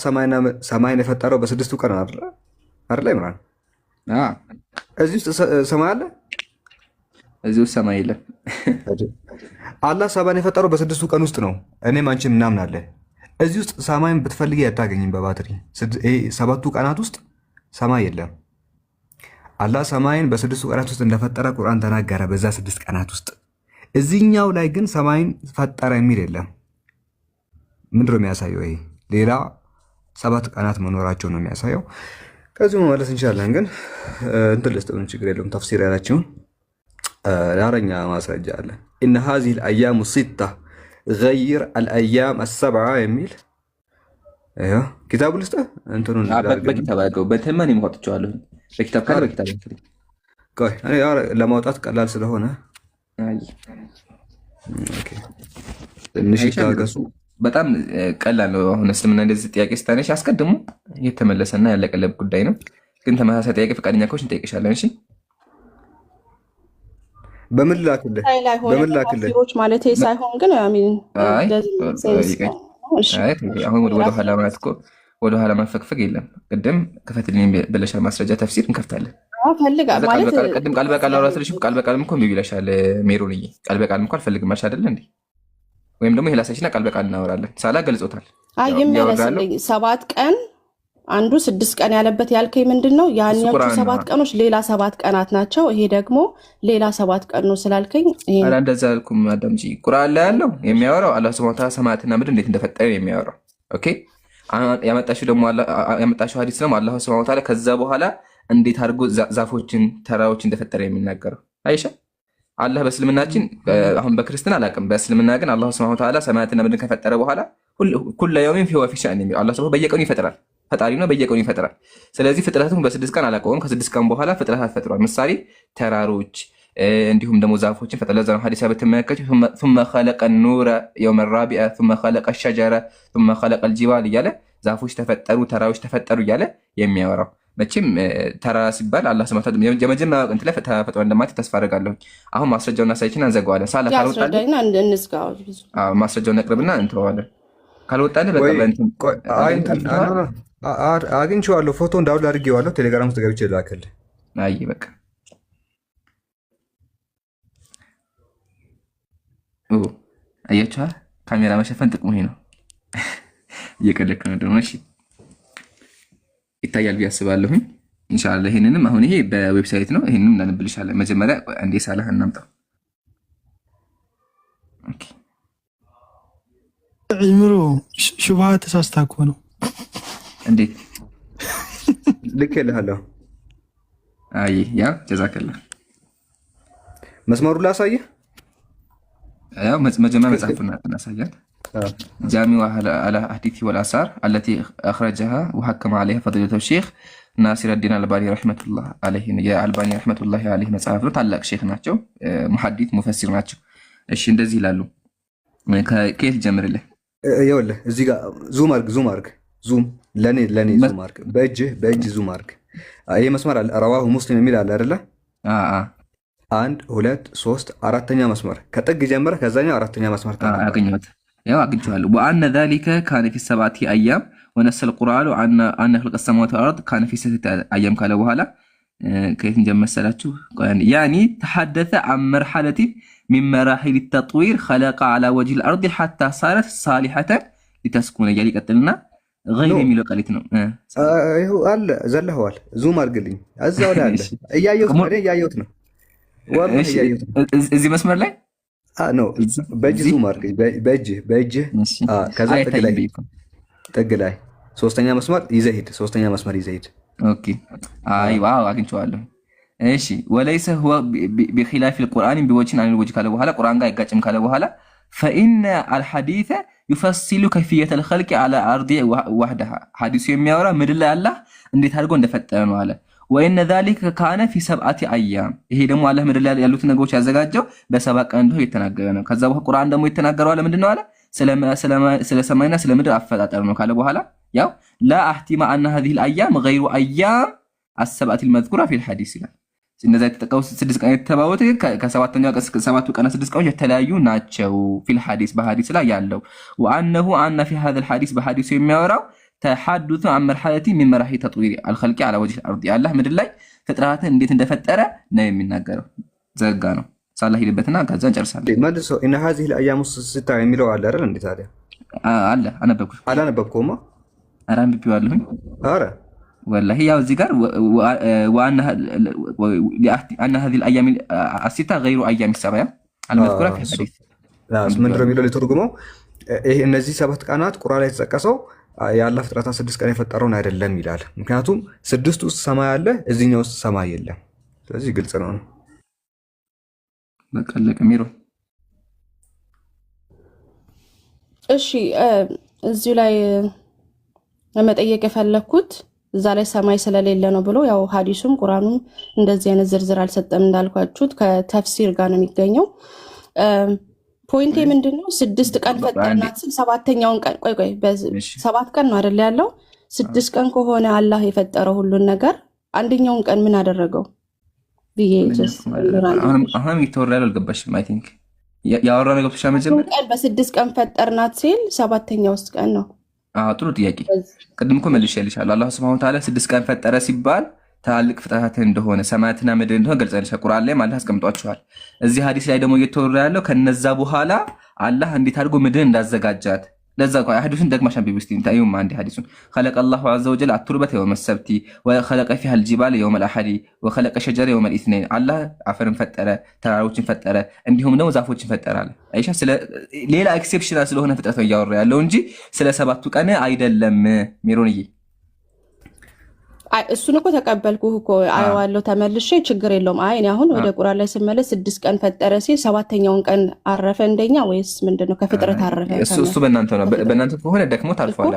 ሰማይን የፈጠረው በ6 ቀን አይደል ይምራን? እዚህ ውስጥ ሰማይ አለ? እዚህ ውስጥ ሰማይ የለም። አላህ ሰማይን የፈጠረው በ6 ቀን ውስጥ ነው። እኔም አንቺም እናምናለን። እዚህ ውስጥ ሰማይን ብትፈልጊ አታገኝም። በባትሪ 7 ቀናት ውስጥ ሰማይ የለም። አላህ ሰማይን በ6 ቀናት ውስጥ እንደፈጠረ ቁርአን ተናገረ። በዛ 6 ቀናት ውስጥ እዚህኛው ላይ ግን ሰማይን ፈጠረ የሚል የለም። ምንድነው የሚያሳየው? ይሄ ሌላ 7 ቀናት መኖራቸው ነው የሚያሳየው። ከዚሁ መመለስ እንችላለን። ግን እንትን ልስጥም ችግር የለውም። ተፍሲር ያላችሁን ለአረኛ ማስረጃ አለ። ኢነ ሃዚሂል አያሙ ሲታ ገይር አልአያም አሰብዓ የሚል ኪታቡ ልስጥ እንትኑን በኪታብ አድርገው በተማን ይሞጣቸዋለሁ። በኪታብ ካለ በኪታብ ቆይ እኔ ለማውጣት ቀላል ስለሆነ ትንሽ ታገሱ። በጣም ቀላል ነው። አሁን እስልምና እንደዚህ ጥያቄ ስታነሽ አስቀድሞ የተመለሰና ያለቀለብ ጉዳይ ነው። ግን ተመሳሳይ ጥያቄ ፈቃደኛ ከሆንሽ እንጠይቅሻለን። እሺ በምን ላክልህ ማለት ሳይሆን ግን አሁን ወደኋላ ማለት እኮ ወደኋላ ማፈግፈግ የለም። ቅድም ክፈትልኝ ብለሻል። ማስረጃ ተፍሲር እንከፍታለን። ቅድም ቃል በቃል አውራትልሽ ቃል በቃልም እኮ እምቢ ብለሻል ሜሮንዬ። ቃል በቃልም እኮ አልፈልግም አልሽ አይደለ እንዴ? ወይም ደግሞ የላሳችና ቃል በቃል እናወራለን። ሳላ ገልጾታል። የሚያነስልኝ 7 ቀን አንዱ 6 ቀን ያለበት ያልከኝ ምንድን ነው? ያኛዎቹ 7 ቀኖች ሌላ 7 ቀናት ናቸው። ይሄ ደግሞ ሌላ 7 ቀን ነው ስላልከኝ እንደዛ አልኩም። አዳምጪ ቁርአን ላይ ያለው የሚያወራው አላህ ሱብሓነሁ ወተዓላ ሰማያትና ምድር እንዴት እንደፈጠረ የሚያወራው ኦኬ። ያመጣሽው ሐዲስ ደግሞ አላህ ሱብሓነሁ ወተዓላ ከዛ በኋላ እንዴት አድርጎ ዛፎችን ተራሮችን እንደፈጠረ የሚናገረው አይሻ። አላህ በእስልምናችን አሁን በክርስትና አላውቅም፣ በእስልምና ግን አላህ ሱብሓነሁ ወተዓላ ሰማያትና ምድርን ከፈጠረ በኋላ ኩለ የውሚን ሁወ ፊ ሸእን የሚለው አላህ ሱብሓነሁ በየቀኑ ይፈጥራል። ፈጣሪ ነው፣ በየቀኑ ይፈጥራል። ስለዚህ ፍጥረቱን በ6 ቀን አላውቀውም፣ ከ6 ቀን በኋላ ፍጥረታት ፈጥሯል። ምሳሌ ተራሮች እንዲሁም ደግሞ ዛፎችን ፈጠረ። ለዛ ነው ሐዲስ በተመለከተ ثم خلق النور يوم الرابع ثم خلق الشجره ثم خلق الجبال እያለ ዛፎች ተፈጠሩ፣ ተራሮች ተፈጠሩ እያለ የሚያወራው። መቼም ተራራ ሲባል አላህ ስብሐ ወተዓላ የመጀመሪያው ቀን ላይ ተፈጥሮ እንደማለት ተስፋ አደርጋለሁ። አሁን ማስረጃውና ሳይችን አንዘጋዋለን። ሳላ ካልወጣልን ማስረጃውን ነቅርብና እንተዋለን። ካልወጣልን በቃ በእንትን አግኝቼዋለሁ። ፎቶ እንዳውል አድርጌዋለሁ። ቴሌግራም ውስጥ ገብቼ ላከልህ። አይ በቃ አያችኋ፣ ካሜራ መሸፈን ጥቅሙ ይሄ ነው። እየቀለድክ ነው ደግሞ። እሺ ይታያል ብዬ አስባለሁኝ ኢንሻአላህ። ይሄንንም አሁን ይሄ በዌብሳይት ነው፣ ይሄንንም እናነብልሻለን። መጀመሪያ አንዴ ሳላህ እናምጣው። ኦኬ ኢምሮ ሹብሃ ተሳስታ እኮ ነው። እንዴት ልኬልሃለሁ። አይ ያ ጀዛከላህ። መስመሩን ላሳየህ። ያው መጀመሪያ መጽሐፉን እናሳያለን። جامع على أحاديث والآثار التي أخرجها وحكم عليها فضيلة الشيخ ناصر الدين الألباني رحمة الله عليه. يا الألباني رحمة الله عليه መጽሐፍ ነው። ታላቅ ሼክ ናቸው፣ ሙሐዲስ ሙፈሲር ናቸው። እሺ እንደዚህ ይላሉ። ከየት ጀምርልህ? ይኸውልህ እዚህ ጋር ዙም አርግ ዙም ለኔ ዙም አርግ፣ በእጅ ዙም አርግ። ይሄ መስመር ረዋሁ ሙስሊም የሚል አለ አይደለ? 1 2 3 4ኛ መስመር ከጥግ ጀምረህ ከዛኛው 4ኛ መስመር አገኘሁት። ያው አግኝቼዋለሁ። وأن ذلك كان في 7 أيام ونص القرآن أن خلق السماوات والأرض كان في 6 أيام ካለ በኋላ ከየት እንጀመሰላችሁ? يعني تحدث عن مرحلة من مراحل التطوير خلق على وجه الأرض حتى صارت صالحة لتسكن እያለ ይቀጥልና غير የሚለው ቃሊት ነው። ይኸው አለ ዘለኸዋል። ዙም አድርግልኝ። እዛው ላይ አለ። እያየሁት ነው። እዚህ መስመር ላይ ነው። በእጅ ዙም አድርግ። በእጅ ከዛ ጥግ ላይ 3ኛ መስመር ይዘህ ሂድ። ኦኬ አይ ዋው አግኝቼዋለሁ። እሺ ወለይሰ هو بخلاف القرآن بوجه عن الوجه ካለ በኋላ ቁርአን ጋር አይጋጭም ካለ በኋላ فإن الحديث يفصل كيفية الخلق على أرض وحدها ሐዲሱ የሚያወራ ምድር ላይ አላህ እንዴት አድርጎ እንደፈጠረ ነው አለ። وإن ذلك كان في 7 أيام ይሄ ደግሞ አላህ ምድር ላይ ያሉት ነገሮች ያዘጋጀው በ7 ቀን እንደሆነ የተናገረ ነው። ከዛ በኋላ ቁርአን ደግሞ የተናገረው አለ ምንድነው አለ ስለ ሰማይና ስለ ምድር አፈጣጠር ነው ካለ በኋላ ያው لا احتمال أن هذه الأيام غير أيام السبعة المذكورة في الحديث ይላል። እነዛ የተጠቀው 6 ቀን የተባሉት ከ7ኛው ቀን እስከ 7ቱ ቀን 6 ቀኖች የተለያዩ ናቸው። في الحديث በሐዲስ ላይ ያለው وأنه أن في هذا الحديث በሐዲሱ የሚያወራው ተሐዱቱ عن مرحلة من مراحل تطوير الخلق على وجه الأرض ያላህ ምድር ላይ ፍጥረታትን እንዴት እንደፈጠረ ነው የሚናገረው። ዘጋ ነው ሳላ ሂድበትና ከዛ እንጨርሳለን። መልሶ إن هذه الأيام الستة የሚለው አለ አይደል? እንዴ ታዲያ አለ። አላነበብኩማ። ኧረ አንብቤዋለሁኝ። ኧረ والله ያው እዚህ ጋር أن هذه الأيام الستة غير أيام السبع المذكورة في الحديث ምንድን ነው የሚለው ሊተርጉመው? ይሄ እነዚህ 7 ቀናት ቁርአን ላይ የተጠቀሰው የአላህ ፍጥረታት 6 ቀን የፈጠረውን አይደለም ይላል። ምክንያቱም 6 ውስጥ ሰማይ አለ፣ እዚህኛው ውስጥ ሰማይ የለም። ስለዚህ ግልጽ ነው። በቃ ለቀሚሮ እሺ እዚሁ ላይ ለመጠየቅ የፈለኩት እዛ ላይ ሰማይ ስለሌለ ነው ብሎ ያው ሐዲሱም ቁርአኑም እንደዚህ አይነት ዝርዝር አልሰጠም እንዳልኳችሁት ከተፍሲር ጋር ነው የሚገኘው። ፖይንቴ ምንድነው? 6 ቀን ፈጠርናት ሲል 7ኛውን ቀን ቆይ 7 ቀን ነው አይደል ያለው? 6 ቀን ከሆነ አላህ የፈጠረው ሁሉን ነገር አንደኛውን ቀን ምን አደረገው ብዬ አሁን ይተወራል። አልገባሽም? አይ ቲንክ ያወራው ነገር ብቻ መጀመር ቀን በ6 ቀን ፈጠርናት ሲል 7ኛው ውስጥ ቀን ነው። ጥሩ ጥያቄ። ቅድም እኮ መልሼልሻለሁ። አላህ ሱብሓነሁ ወተዓላ 6 ቀን ፈጠረ ሲባል ታላቅ ፍጥረታት እንደሆነ ሰማያትና ምድር እንደሆነ ገልጸልሻል። ቁርአን ላይ ማለት አስቀምጧቸዋል። እዚህ ሐዲስ ላይ ደግሞ እየተወራ ያለው ከነዛ በኋላ አላህ እንዴት አድርጎ ምድር እንዳዘጋጃት ለዛ ቆይ ሐዲሱን ደግማሽ አንብቢ እስቲ እንታዩም አንድ ሐዲሱን خلق الله عز وجل التربة يوم السبت وخلق فيها الجبال يوم الأحد وخلق الشجر يوم الاثنين አላህ አፈርን ፈጠረ ተራሮችን ፈጠረ እንዲሁም ነው ዛፎችን ፈጠረ አለ አይሻ ስለ ሌላ ኤክሴፕሽናል ስለሆነ ፍጥረት ነው እያወራ ያለው እንጂ ስለ ሰባቱ ቀን አይደለም ሜሮንዬ እሱን እኮ ተቀበልኩህ እኮ አየዋለሁ ተመልሼ ችግር የለውም። አይ እኔ አሁን ወደ ቁርአን ላይ ስመለስ 6 ቀን ፈጠረ ሲል ሰባተኛውን ቀን አረፈ እንደኛ ወይስ ምንድነው? ከፍጥረት አረፈ? እሱ በእናንተ ነው። በእናንተ ከሆነ ደክሞት አልፏል።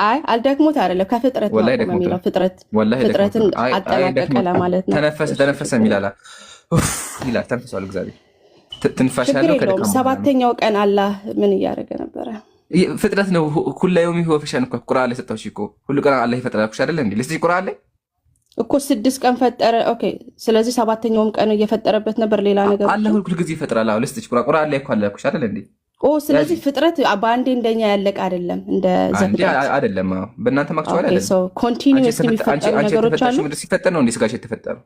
አይ አልደክሞት አይደለም ከፍጥረት ነው የሚለው ፍጥረትን አጠናቀቀ ለማለት ነው። ተነፈሰ የሚላላ ይላል ተንፈሷል። እግዚአብሔር ትንፋሽ ያለው ከደከመው ሰባተኛው ቀን አላህ ምን እያደረገ ነበረ? ፍጥረት ነው። ሁሉ የውም ይሁን ፈሻን እኮ ቁርአን ላይ ሰጣው እኮ ሁሉ ቀን አላህ ይፈጥራልኩሽ አይደል እንዴ? ለዚህ ቁርአን ላይ እኮ 6 ቀን ፈጠረ። ኦኬ ስለዚህ ሰባተኛውም ቀን እየፈጠረበት ነበር ሌላ ነገር አላህ ሁሉ ጊዜ ይፈጥራል። አዎ ለዚህ ቁርአን ላይ እኮ አላልኩሽ አይደል እንዴ? ስለዚህ ፍጥረት በአንዴ እንደኛ ያለቀ አይደለም እንደ ዘፍጥረት አይደለም። አዎ በእናንተ ማክቹዋል አይደለም። ሶ ኮንቲኒዩስ የሚፈጠሩ ነገሮች አሉ። ምድር ሲፈጠር ነው እንዴ ስጋሽ የተፈጠረው?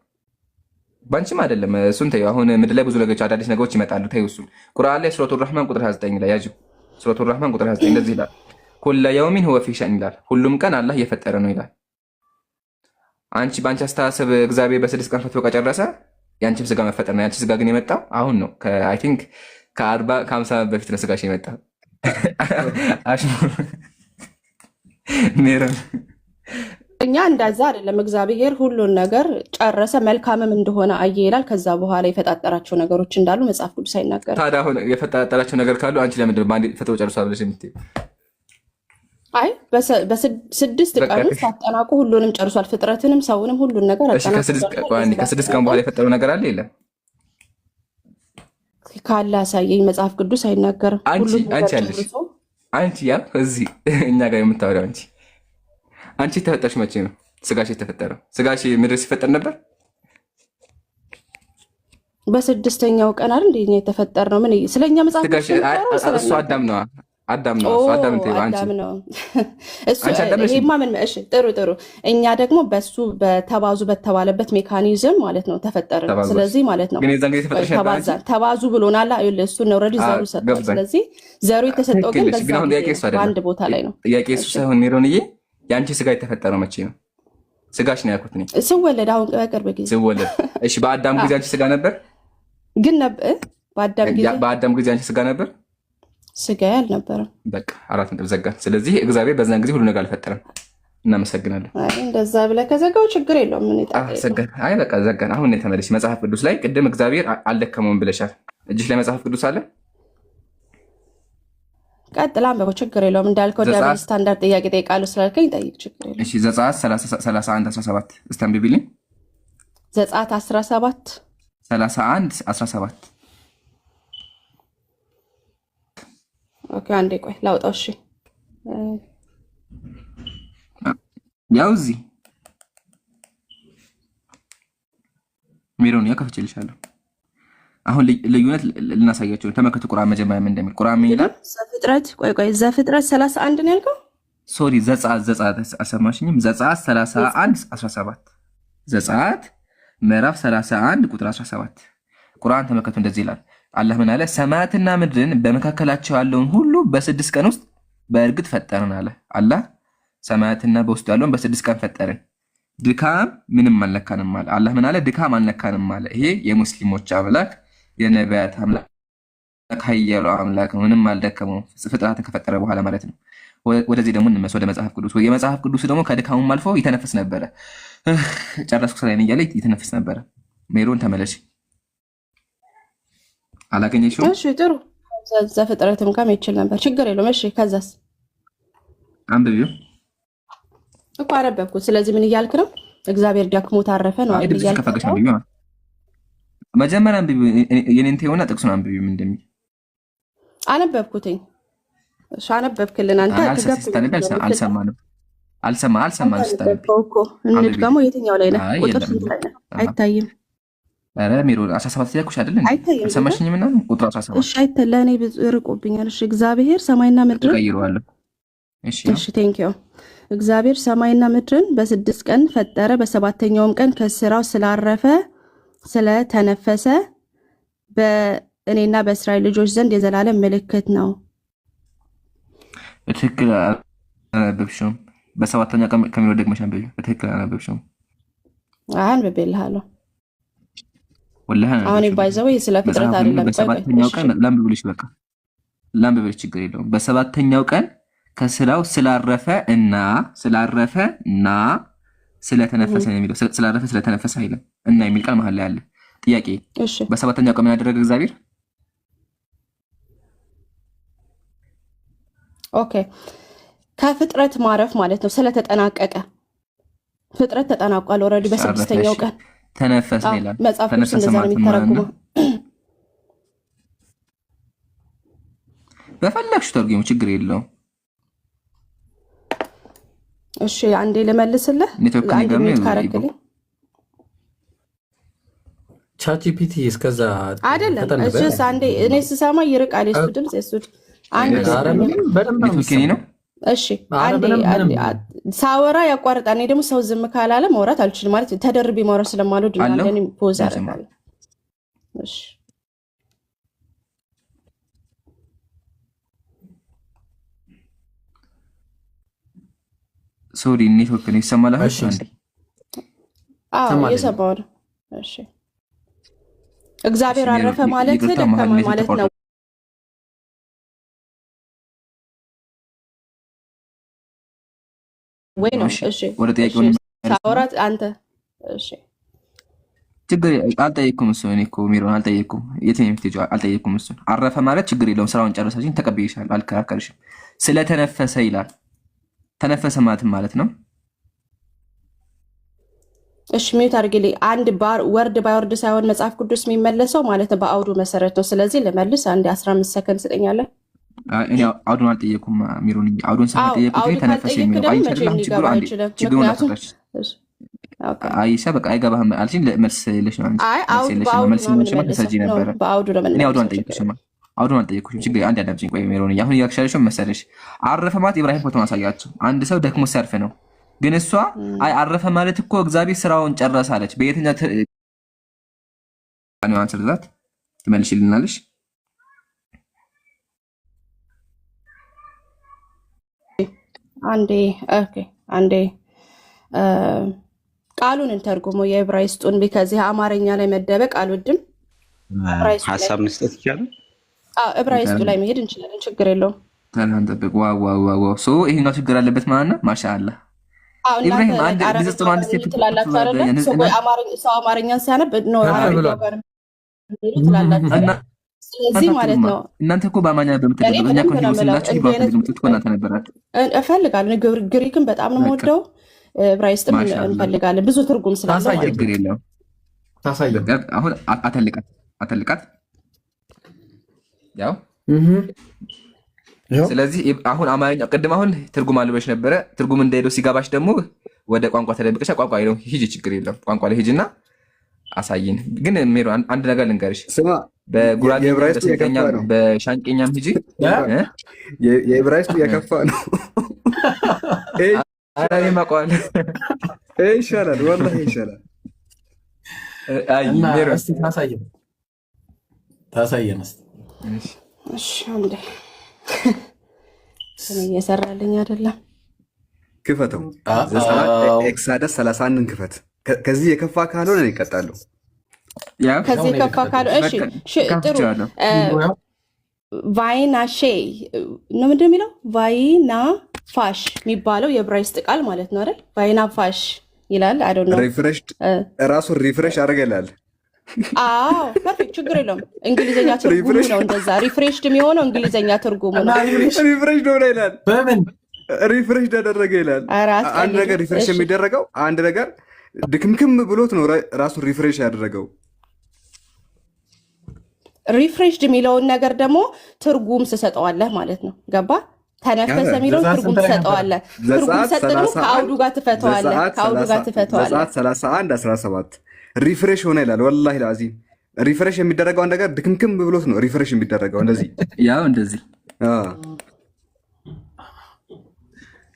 ባንቺም አይደለም። እሱን ተይው። አሁን ምድር ላይ ብዙ ነገሮች አዳዲስ ነገሮች ይመጣሉ። ተይው እሱን። ቁርአን ላይ ሱረቱር ረህማን ቁጥር 29 ላይ ያጁ ሱረቱር ረህማን ቁጥር 29 እንደዚህ ይላል። ኩለ የውሚን ሁወ ፊ ሸእን ይላል። ሁሉም ቀን አላህ እየፈጠረ ነው ይላል። አንቺ ባንቺ አስተሳሰብ እግዚአብሔር በ6 ቀን ፈጥሮ ከጨረሰ ያንቺም ስጋ መፈጠር ነው። ያንቺ ስጋ ግን የመጣው አሁን ነው። አይ ቲንክ ከ40 ከ50 በፊት ነው ስጋሽ የመጣው። ሜሮን እኛ እንደዛ አይደለም። እግዚአብሔር ሁሉን ነገር ጨረሰ፣ መልካምም እንደሆነ አየ ይላል። ከዛ በኋላ የፈጣጠራቸው ነገሮች እንዳሉ መጽሐፍ ቅዱስ አይናገርም። ታዲያ አሁን የፈጣጠራቸው ነገር ካሉ አንቺ ለምንድን ነው በአንድ ፈጥሮ ጨርሷል ብለሽ የምትይው? አይ በ6 ቀን ውስጥ አጠናቁ ሁሉንም ጨርሷል። ፍጥረትንም ሰውንም ሁሉን ነገር አጠናቁ። ከ6 ቀን በኋላ የፈጠረው ነገር አለ የለም? ካለ አሳየኝ። መጽሐፍ ቅዱስ አይናገርም። አንቺ ያ እዚህ እኛ ጋር የምታወሪው አንቺ የተፈጠርሽ መቼ ነው? ስጋሽ የተፈጠረው? ስጋሽ ምድር ሲፈጠር ነበር? በ6ኛው ቀን አይደል እንዴ የተፈጠር ነው? ምን ስለኛ መጽሐፍ ቅዱስ እሱ አዳም ነው። አዳም ነው። እሱ አዳም ነው። አንቺ ነው እሱ ይሄማ ምን እሺ፣ ጥሩ እኛ ደግሞ በሱ በተባዙ በተባለበት ሜካኒዝም ማለት ነው ተፈጠረ። ስለዚህ ማለት ነው ተባዙ ብሎናል። እሱ ነው ኦልሬዲ ዘሩ ሰጠው። ስለዚህ ዘሩ የተሰጠው ግን በአንድ ቦታ ላይ ነው። ጥያቄ እሱ ሳይሆን ሜሮንዬ የአንቺ ስጋ የተፈጠረው መቼ ነው? ስጋሽ ነው ያልኩት እኔ ስወለድ፣ አሁን በቅርብ ጊዜ ስወለድ። እሺ በአዳም ጊዜ አንቺ ስጋ ነበር? ግን ነበር በአዳም ጊዜ አንቺ ስጋ ነበር? ስጋ አልነበረም። በቃ 4 ነጥብ ዘጋን። ስለዚህ እግዚአብሔር በዛን ጊዜ ሁሉ ነገር አልፈጠረም። እናመሰግናለን። አይ እንደዛ ብለህ ከዘጋው ችግር የለውም። ምን ይጣጣ? አይ በቃ ዘጋን። አሁን ተመለሽ። መጽሐፍ ቅዱስ ላይ ቅድም እግዚአብሔር አልደከመውም ብለሻል። እጅሽ ላይ መጽሐፍ ቅዱስ አለ? ቀጥላ አንበበው ችግር የለውም። እንዳልከው ደብል ስታንዳርድ ጥያቄ ጠይቃለሁ ስላልከኝ ጠይቅ፣ ችግር የለውም። እሺ ዘጸአት 31:17 እስቲ አንብቢልኝ። ዘጸአት 31:17 ኦኬ፣ አንዴ ቆይ ላውጣው። እሺ ያው እዚህ ሜሮን ያከፍችልሻለሁ። አሁን ልዩነት ልናሳያቸው። ተመከቱ ቁርአን መጀመሪያ ምን እንደሚል ቁርአን ምን ይላል? ዘፍጥረት ዘፍጥረት 31 ነው ያልከው? ሶሪ ዘጸአት አሰማሽኝም። ዘጸአት 31:17 ዘጸአት ምዕራፍ 31 ቁጥር 17 ቁርአን ተመከቱ። እንደዚህ ይላል። አላህ ምን አለ? ሰማያትና ምድርን በመካከላቸው ያለውን ሁሉ በ6 ቀን ውስጥ በእርግጥ ፈጠርን አለ። አላህ ሰማያትና በውስጡ ያለውን በ6 ቀን ፈጠርን፣ ድካም ምንም አልነካንም አለ። አላህ ምን አለ? ድካም አልነካንም አለ። ይሄ የሙስሊሞች አምላክ የነቢያት አምላክ ኃያሉ አምላክ ምንም አልደከመውም ፍጥረትን ከፈጠረ በኋላ ማለት ነው። ወደዚህ ደግሞ እንመስ ወደ መጽሐፍ ቅዱስ። የመጽሐፍ ቅዱስ ደግሞ ከድካሙም አልፎ ይተነፍስ ነበረ። ጨረስኩ ስራዬን እያለ ይተነፍስ ነበረ። ሜሮን ተመለሽ። አላገኘሽውም? እሺ ጥሩ። ዘፍጥረትም ጋር ይችል ነበር፣ ችግር የለውም። እሺ ከዛስ? አንብቢው እኮ አነበብኩት። ስለዚህ ምን እያልክ ነው? እግዚአብሔር ደክሞት አረፈ ነው አይደል? እያልክ ነው። መጀመሪያ አንብቢው፣ የኔን ተይውና ጥቅሱን አንብቢው ምን እንደሚል አነበብኩትኝ። እሺ አነበብክልን አንተ። አልሰማንም። እኮ እንድገመው። የትኛው ላይ ነህ? ቁጥር ስንት ላይ ነህ? አይታይም። ኧረ ሜሮን 17 ያልኩሽ አይደል እንዴ? አልሰማሽኝም? እና ቁጥር 17 እሺ፣ ለእኔ ርቆብኛል። እሺ እግዚአብሔር ሰማይና ምድርን ቀይረዋለሁ። እሺ ቴንኪው። እግዚአብሔር ሰማይና ምድርን በ6 ቀን ፈጠረ፣ በሰባተኛውም ቀን ከስራው ስላረፈ ስለተነፈሰ በእኔና በእስራኤል ልጆች ዘንድ የዘላለም ምልክት ነው። በትክክል አላነበብሽውም። በሰባተኛ ቀን ከሚለው ደግመሽ አንብቢ። በትክክል አላነበብሽውም። አንብቤልሃለሁ። ወላሂ አሁን ባይዘው ስለ ፍጥረት አይደለም። በሰባተኛው ቀን ላንብብልሽ፣ በቃ ላንብብልሽ፣ ችግር የለውም። በሰባተኛው ቀን ከስራው ስላረፈ እና ስለተነፈሰ ነው የሚለው። ስላረፈ ስለተነፈሰ አይልም። እና የሚል ቃል መሀል ላይ አለ። ጥያቄ፣ በሰባተኛው ቀን ምን ያደረገ እግዚአብሔር? ኦኬ፣ ከፍጥረት ማረፍ ማለት ነው። ስለተጠናቀቀ ፍጥረት ተጠናቋል ኦልሬዲ በስድስተኛው ቀን ተነፈሰ ይላል። መጽሐፍ ቅዱስ እንደዛ ነው የሚተረጉመው። በፈለግሽ ተርጉሙ፣ ችግር የለውም። እሺ አንዴ ልመልስልህ። አንዴ ሚት ካረግልኝ ቻትጂፒቲ እስከዛ አይደለም። እሺ አንዴ እኔ ስሰማ ይርቃል የሱ ድምጽ የሱ አንዴ ነው። እሺ አንዴ ሳወራ ያቋርጣል። እኔ ደግሞ ሰው ዝም ካላለ ማውራት አልችልም ማለት ተደርቤ ማውራት ስለማልወድ ነው። አንዴ ፖዝ አደርጋለሁ። እሺ ሶሪ ኔትወርክ ነው ይሰማል። አንዴ እየሰማሁ ነው። እሺ እግዚአብሔር አረፈ ማለት ደከመ ማለት ነው ወይ ነው? እሺ ወደ ጥያቄው ሳወራት አንተ እሺ ችግር አልጠየኩም። እሱ እኔ እኮ ሚሮን አልጠየኩም። የትኛው ምትጆ አልጠየኩም። እሱ አረፈ ማለት ችግር የለውም። ስራውን ጨረሰችኝ፣ ተቀብዬሻለሁ፣ አልከራከርሽም። ስለተነፈሰ ይላል። ተነፈሰ ማለት ነው። እሺ ሚዩት አድርግልኝ። አንድ ወርድ ባይወርድ ሳይሆን መጽሐፍ ቅዱስ የሚመለሰው ማለት ነው በአውዱ መሰረት ነው። ስለዚህ ልመልስ። አንድ 15 ሰከንድ ስጠኛለህ። እኔ አውዱን አልጠየኩም ሚሮን፣ አውዱን ስለጠየቁት ተነፈሰ የሚለው አይችልም። ችግሩን አጥራች አይሻ በቃ አይገባህም አልሽኝ። መልስ የለሽ ነው አንቺ። መልስ የለሽ ነው ተሰጂ ነበር። እኔ አውዱን አልጠየኩሽም። አውዱን አልጠየኩሽም። ችግር አንድ አዳምጪኝ። ቆይ ሚሮን፣ አሁን እያክሻለሽው መሰለሽ። አረፈ ማለት ኢብራሂም ፎቶ ማሳያችሁ አንድ ሰው ደክሞ ሲያርፍ ነው። ግን እሷ አይ አረፈ ማለት እኮ እግዚአብሔር ስራውን ጨረሰ አለች። በየትኛው ነው አንሰርዛት ትመልሽልናለሽ? አንዴ ኦኬ፣ አንዴ ቃሉን እንተርጉመው የዕብራይስጡን። ቢከዚህ አማርኛ ላይ መደበቅ አልወድም። ሀሳብ መስጠት ይቻላል። ዕብራይስጡ ላይ መሄድ እንችላለን፣ ችግር የለውም። ተናንተበቅ ዋው ሶ ይሄኛው ችግር አለበት ማለት ነው። ማሻአላህ ኢብራሂም አንድ ንጽጽሩ አንድ ስቴፕ ትላላችሁ አይደል? ሰው አማርኛን ሲያነብ ነው ትላላችሁ። ስለዚህ ማለት ነው እናንተ እኮ በአማርኛ በምትደረጉ እኛ እኮ እንደምስላችሁ ይባላል እኮ እናንተ ነበራችሁ። እፈልጋለሁ ግሪክን በጣም ነው የምወደው። ዕብራይስጥም እንፈልጋለን ብዙ ትርጉም ስላለው ችግር የለውም። ታሳየው አሁን አተልቃት ያው ስለዚህ አሁን አማርኛ ቅድም አሁን ትርጉም አልበሽ ነበረ። ትርጉም እንደሄደው ሲገባሽ ደግሞ ወደ ቋንቋ ተደብቀሽ ቋንቋ ሄደው ሂጂ፣ ችግር የለም ቋንቋ ላይ ሂጂና አሳይን። ግን ሜሮ አንድ ነገር ልንገርሽ፣ በጉራጌ በስልጠኛ በሻንቄኛም ሂጂ። የዕብራይስጡ የከፋ ነው። አራኔ ማቋል ይሻላል፣ ወላሂ ይሻላል። አይ ሜሮ እስቲ ታሳየን። እሺ አንዴ እየሰራልኝ አይደለም። ክፈተው። ኤክሳደስ 31ን ክፈት። ከዚህ የከፋ ካልሆነ እኔ እቀጣለሁ። ከዚህ የከፋ ካልሆነ እሺ ጥሩ። ቫይናሼ ነው ምንድን ነው የሚለው? ቫይና ፋሽ የሚባለው የዕብራይስጥ ቃል ማለት ነው አይደል? ቫይና ፋሽ ይላል። አይ ዶንት ኖ ራሱን ሪፍሬሽ አድርገላል። አዎ ፐርፌክት፣ ችግር የለውም። እንግሊዘኛ ትርጉሙ ነው እንደዛ። ሪፍሬሽድ የሚሆነው እንግሊዘኛ ትርጉሙ ነው። ሪፍሬሽድ ሆነ ይላል። በምን ሪፍሬሽድ ያደረገ ይላል? አንድ ነገር ሪፍሬሽ የሚደረገው አንድ ነገር ድክምክም ብሎት ነው ራሱን ሪፍሬሽ ያደረገው። ሪፍሬሽድ የሚለውን ነገር ደግሞ ትርጉም ትሰጠዋለህ ማለት ነው። ገባ? ተነፈሰ የሚለውን ትርጉም ትሰጠዋለህ። ትርጉም ሰጥ ደግሞ ከአውዱ ጋር ትፈተዋለህ። ከአውዱ ጋር ትፈተዋለህ። 31:17 ሪፍሬሽ ሆነ ይላል። ወላሂ ለአዚም ሪፍሬሽ የሚደረገው አንድ ነገር ድክምክም ብሎት ነው ሪፍሬሽ የሚደረገው። እንደዚህ ያው እንደዚህ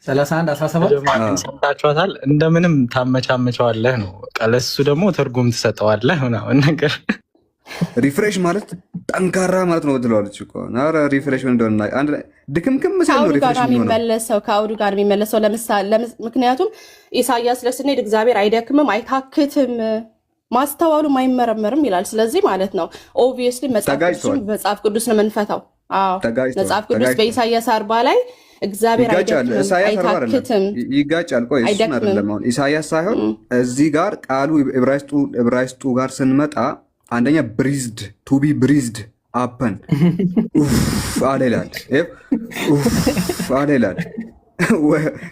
31:17 ሰምታችኋታል። እንደምንም ታመቻመቸዋለህ ነው። ለሱ ደግሞ ትርጉም ትሰጠዋለህ ምናምን ነገር። ሪፍሬሽ ማለት ጠንካራ ማለት ነው ትለዋለች እኮ። ኧረ ሪፍሬሽ ምን እንደሆነ አንድ ላይ ድክምክም ሲል ነው ሪፍሬሽ የሚመለሰው ከአውዱ ጋር የሚመለሰው። ምክንያቱም ኢሳያስ ለስንሄድ እግዚአብሔር አይደክምም አይታክትም ማስተዋሉም አይመረመርም ይላል። ስለዚህ ማለት ነው ኦብቪየስሊ መጽሐፍ ቅዱስ ነው የምንፈታው። መጽሐፍ ቅዱስ በኢሳያስ 40 ላይ እግዚአብሔር አይታክትም ይጋጫል። ቆይ እሱን አይደለም አሁን ኢሳያስ ሳይሆን እዚህ ጋር ቃሉ ዕብራይስጡ ጋር ስንመጣ አንደኛ ብሪዝድ ቱ ቢ ብሪዝድ አፐን አለ ይላል አለ ይላል።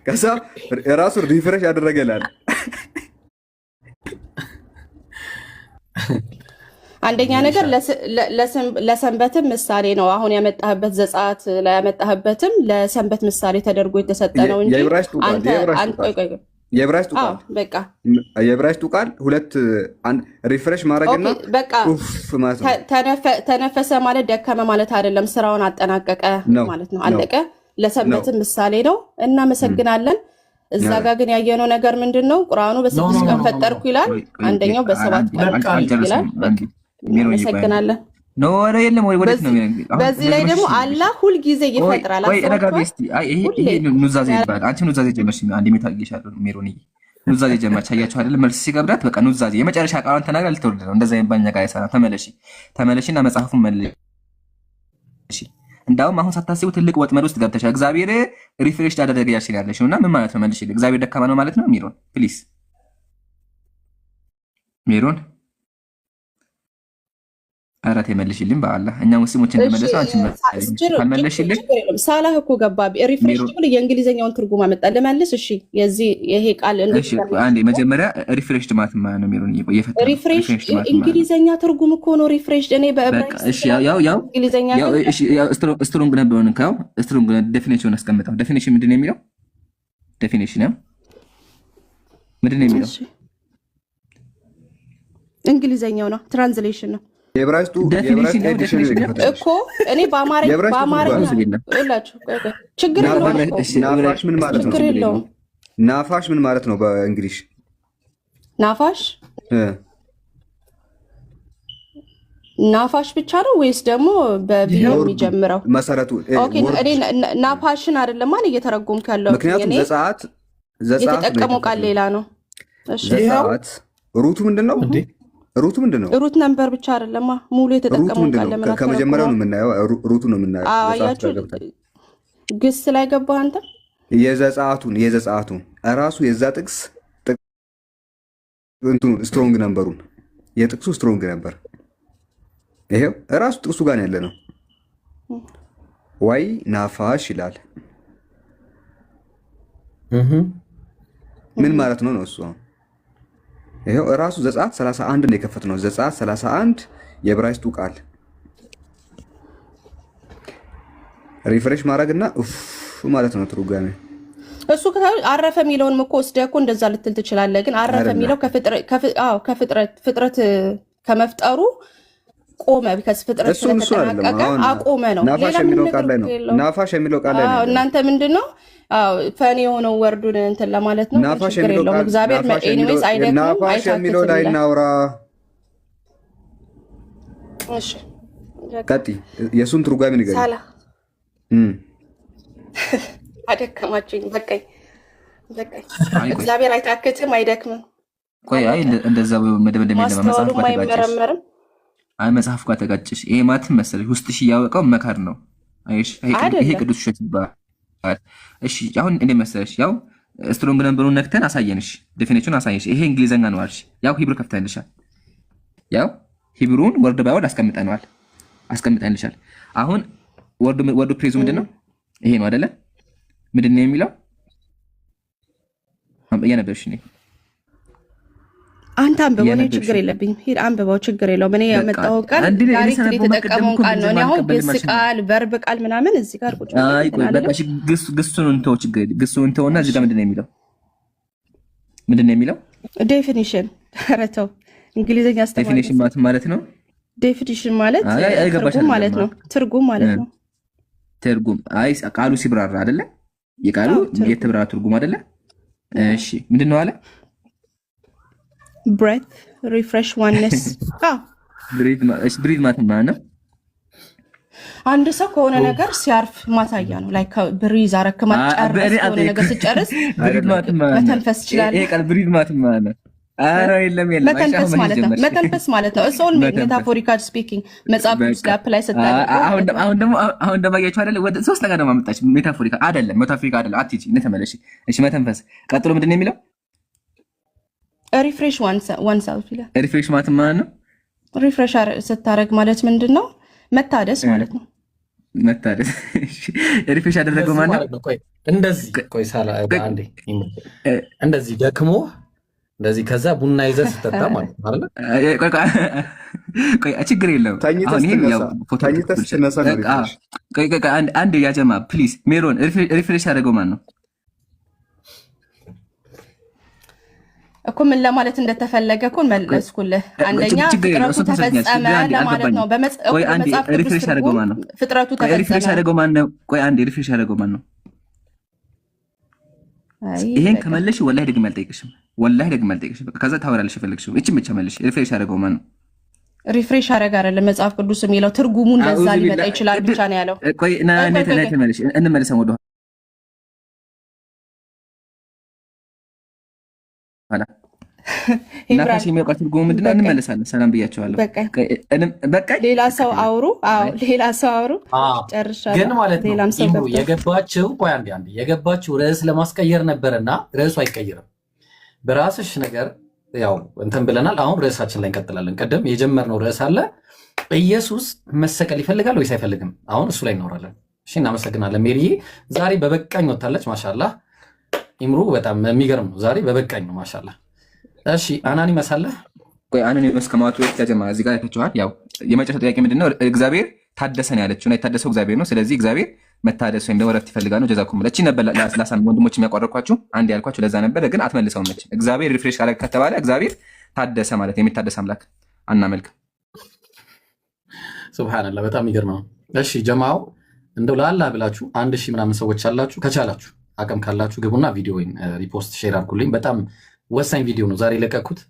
ከዛ ራሱ ሪፍሬሽ ያደረገ ይላል። አንደኛ ነገር ለሰንበትም ምሳሌ ነው። አሁን ያመጣህበት ዘጸአት ላይ ያመጣህበትም ለሰንበት ምሳሌ ተደርጎ የተሰጠ ነው እንጂ የዕብራይስጡ ቃል ሁለት ሪፍሬሽ ማድረግና ተነፈሰ ማለት ደከመ ማለት አይደለም። ስራውን አጠናቀቀ ማለት ነው። አለቀ። ለሰንበትም ምሳሌ ነው። እናመሰግናለን። እዛ ጋር ግን ያየነው ነገር ምንድን ነው? ቁርአኑ በ6 ቀን ፈጠርኩ ይላል። አንደኛው በ7 ቀን ይላል። እናመሰግናለን። በዚህ ላይ ደግሞ አላህ ሁልጊዜ ይፈጥራል። ኑዛዜ ይባላል። አንቺ ኑዛዜ ጀመርሽ። አንድ ሜታጌሻለሁ ሜሮን ኑዛዜ ጀመርሽ። አያችሁ አይደል? መልስ ሲገብራት በቃ ኑዛዜ የመጨረሻ ቃሏን ተናግራ ልትወርድ ነው። እንደዛ ይባል ነገር አይሰራም። ተመለሺና መጽሐፉን መልሺ። እንዳውም አሁን ሳታስቡ ትልቅ ወጥመድ ውስጥ ገብተሻል። እግዚአብሔር ሪፍሬሽ ያደረገ ያለሽ ነውና ምን ማለት ነው? መልሽ። እግዚአብሔር ደካማ ነው ማለት ነው? ሜሮን ፕሊዝ፣ ሜሮን ኧረ ተመልሽልኝ በአላህ። እኛ ሙስሊሞች እንደመለሰው አንቺ ካልመለሽልኝ ሳላህ እኮ ገባ። ሪፍሬሽ ብሎ የእንግሊዘኛውን ትርጉም አመጣ። ልመልስ? እሺ፣ ይሄ ቃል አንዴ መጀመሪያ ሪፍሬሽ ማለት ማለት ነው ሜሮን ሪፍሬሽ እንግሊዘኛ ትርጉም እኮ ነው ሪፍሬሽ። እኔ በዕብራይስጥ ያው እንግሊዘኛ ስትሮንግ ነበር ነው ስትሮንግ ዴፊኒሽን አስቀምጠው። ዴፊኒሽን ምንድን ነው የሚለው? ዴፊኒሽን ነው ምንድን ነው የሚለው? እንግሊዘኛው ነው፣ ትራንስሌሽን ነው። የዕብራይስጡ እኮ እኔ በአማርኛ ችግር የለውም። ናፋሽ ምን ማለት ነው በእንግሊሽ? ናፋሽ ብቻ ነው ወይስ ደግሞ በቢሮ የሚጀምረው መሰረቱ? እኔ ናፋሽን አይደለም ማን እየተረጎምክ ያለው? ምክንያቱም ዘጸአት የተጠቀመው ቃል ሌላ ነው። ዘጸአት ሩቱ ምንድን ነው? ሩቱ ምንድን ነው? ሩት ነምበር ብቻ አይደለማ ሙሉ የተጠቀመው ቃል ለምን ከመጀመሪያው ነው የምናየው። ሩቱ ነው የምናየው። ግስ ላይ ገባህ አንተ። የዘጸአቱን እራሱ የዛ ጥቅስ እንትኑ ስትሮንግ ነምበሩን የጥቅሱ ስትሮንግ ነበር። ይሄው እራሱ ጥቅሱ ጋር ያለ ነው። ዋይ ናፋሽ ይላል። ምን ማለት ነው እሱ? ይሄው እራሱ ዘጸአት 31 ነው የከፈትነው። ዘጸአት 31 የዕብራይስጡ ቃል ሪፍሬሽ ማድረግና ማለት ነው ትርጓሜ። እሱ አረፈ የሚለውን እኮ ወስደህ እኮ እንደዛ ልትል ትችላለህ። ግን አረፈ የሚለው ፍጥረት ከመፍጠሩ ቆመ። ፍጥረት ስለተጠናቀቀ አቆመ ነው። ናፋሽ የሚለው ቃል ላይ ነው። ናፋሽ የሚለው ቃል ላይ ነው። እናንተ ምንድን ነው ፈኒ የሆነው ወርዱን እንትን ለማለት ነው። ናፋሽ የሚለው ቃል እግዚአብሔር ኤኒዌይስ አይደለም። ናፋሽ የሚለው ላይ እናውራ። እሺ ቀጥይ። የሱን ትርጓሜ ንገሪኝ። ሳላ አደከማችሁኝ። በቃኝ። እግዚአብሔር አይታክትም አይደክምም። ቆይ አይ እንደዛ መደምደም ለማመሳፍ አይመረመርም። አይ መጽሐፍ ጋር ተጋጭሽ። ይሄ ማለት መሰለሽ ውስጥሽ እያወቀው መካር ነው። አይሽ ይሄ ቅዱስ ውሸት ይባላል። እሺ አሁን እንደ መሰለሽ ያው ስትሮንግ ነምበሩን ነክተን አሳየንሽ፣ ዴፊኒሽኑን አሳየንሽ። ይሄ እንግሊዘኛ ነው አልሽ። ያው ሂብሩ ከፍተንልሻል። ያው ሂብሩን ወርድ ባይ ወርድ አስቀምጠንልሻል። አሁን ወርዱ ፕሬዙ ምንድነው? ይሄ ነው አይደለ? ምንድነው የሚለው? እያነበብሽ ነው። አንተ አንብበው፣ እኔ ችግር የለብኝም። ሂድ አንብበው፣ ችግር የለውም። እኔ ያመጣው ቃል ዳይሬክትሊ የተጠቀመው ቃል ነው። እኔ አሁን ግስ ቃል፣ ቨርብ ቃል ምናምን እዚህ ጋር ቁጭ አይ ቆይ በቃ እሺ፣ ግሱን እንተው፣ ችግር የለም። ግሱን እንተውና እዚህ ጋር ምንድነው የሚለው? ዴፊኒሽን። ኧረ ተው፣ እንግሊዘኛ አስተማሪ። ዴፊኒሽን ማለት ነው። ዴፊኒሽን ማለት ትርጉም ማለት ነው። ትርጉም ማለት ነው። ትርጉም አይ ቃሉ ሲብራራ አይደለ? የቃሉ የተብራራ ትርጉም አይደለ? እሺ ምንድነው አለ? ብሬት ሪፍሬሽ ዋንነስ። ብሪት ማለት ነው። አንድ ሰው ከሆነ ነገር ሲያርፍ ማሳያ ነው። ላይ ብሪዝ አረክ ማጨረስ ከሆነ ነገር ሲጨርስ መተንፈስ ይችላል። ይሄ ቃል ብሪዝ ማለት ነው። ኧረ የለም መተንፈስ ማለት ነው። መተንፈስ ማለት ነው። ሶል ሜታፎሪካል ስፒኪንግ መጽሐፍ ቅዱስ ላይ አፕላይ ስታደርግ አሁን ደግሞ አያችሁ አይደለ? ወደ ሶስት ነገር ነው ማመጣች። ሜታፎሪካል አይደለም፣ ሜታፎሪካል አይደለም። አትይጂ ተመለሽ። እሺ መተንፈስ። ቀጥሎ ምንድን ነው የሚለው? ሪፍሬሽ ዋን ሰልፍ ይላል። ሪፍሬሽ ማለት ማለት ነው። ሪፍሬሽ ስታደርግ ማለት ምንድን ነው? መታደስ ማለት ነው። መታደስ። ሪፍሬሽ ያደረገው ማለት ነው። ቆይ እንደዚህ ቆይ ሳላ አንዴ እንደዚህ ደክሞ እንደዚህ ከዛ ቡና ይዘህ ስትጠጣ ማለት ነው አይደል? ቆይ ችግር የለውም። አሁን ይሄ ያው ፎቶ ቆይ አንድ ያጀማ ፕሊዝ ሜሮን ሪፍሬሽ ያደረገው ማለት ነው እኮ ምን ለማለት እንደተፈለገ እኮ መለስኩልህ። አንደኛ ፍጥረቱ ተፈጸመ ለማለት ነው። በመጽሐፍ ሪፍሬሽ ያደረገው ማለት ነው። ፍጥረቱ ተፈጸመ። ሪፍሬሽ ያደረገው ማለት ነው። ቆይ አንዴ ሪፍሬሽ ያደረገው ማለት ነው። ይሄን ከመለሽ ወላሂ ደግሜ አልጠይቅሽም። ወላሂ ደግሜ አልጠይቅሽም። ከዛ ታወራለሽ የፈለግሽው። እቺ ብቻ መልሽ። ሪፍሬሽ ያደረገው ማለት ነው። ሪፍሬሽ አደረገ አይደለም መጽሐፍ ቅዱስ የሚለው ትርጉሙ እንደዛ ሊመጣ ይችላል ብቻ ነው ያለው። ቆይ ና ተመለሽ። እንመለሰን ወደ ኋላ ናካሽ የሚያውቃት ትርጉሙ ምንድን ነው? እንመለሳለን። ሰላም ብያቸዋለሁ። በቃ ሌላ ሰው አውሩ። ሌላ ሰው አውሩ። ጨርሻለሁ። ግን ማለት ነው የገባችው ቆይ አንዴ የገባችው ርዕስ ለማስቀየር ነበርና ርዕሱ አይቀየርም። በራስሽ ነገር ያው እንትን ብለናል። አሁን ርዕሳችን ላይ እንቀጥላለን። ቀደም የጀመርነው ርዕስ አለ። ኢየሱስ መሰቀል ይፈልጋል ወይስ አይፈልግም? አሁን እሱ ላይ እናወራለን። እሺ፣ እናመሰግናለን። ሜሪዬ ዛሬ በበቃኝ ወታለች። ማሻአላህ። ኢምሩ በጣም የሚገርም ነው። ዛሬ በበቃኝ ነው። ማሻአላህ። እሺ፣ አናኒመስ አለ። ቆይ አናኒመስ ከማቱ ተጀማ እዚህ ጋር አይታችኋል። ያው የመጨረሻው ጥያቄ ምንድነው? እግዚአብሔር ታደሰን ያለችው እና የታደሰው እግዚአብሔር ነው። ስለዚህ እግዚአብሔር መታደስ ወይም ደግሞ ረፍት ይፈልጋል ነው። ጀዛኩም ብለች ነበር ላሳም ወንድሞች የሚያቋረጥኳችሁ አንድ ያልኳችሁ ለዛ ነበር፣ ግን አትመልሰውም ነች። እግዚአብሔር ሪፍሬሽ ካለ ከተባለ እግዚአብሔር ታደሰ ማለት የሚታደስ አምላክ አናመልክም። ሱብሃንአላህ፣ በጣም የሚገርም ነው። እሺ ጀማው እንደው ለአላህ ብላችሁ 1000 ምናምን ሰዎች አላችሁ፣ ከቻላችሁ አቅም ካላችሁ ግቡና ቪዲዮ ሪፖስት ሼር አድርጉልኝ። በጣም ወሳኝ ቪዲዮ ነው ዛሬ ለቀኩት።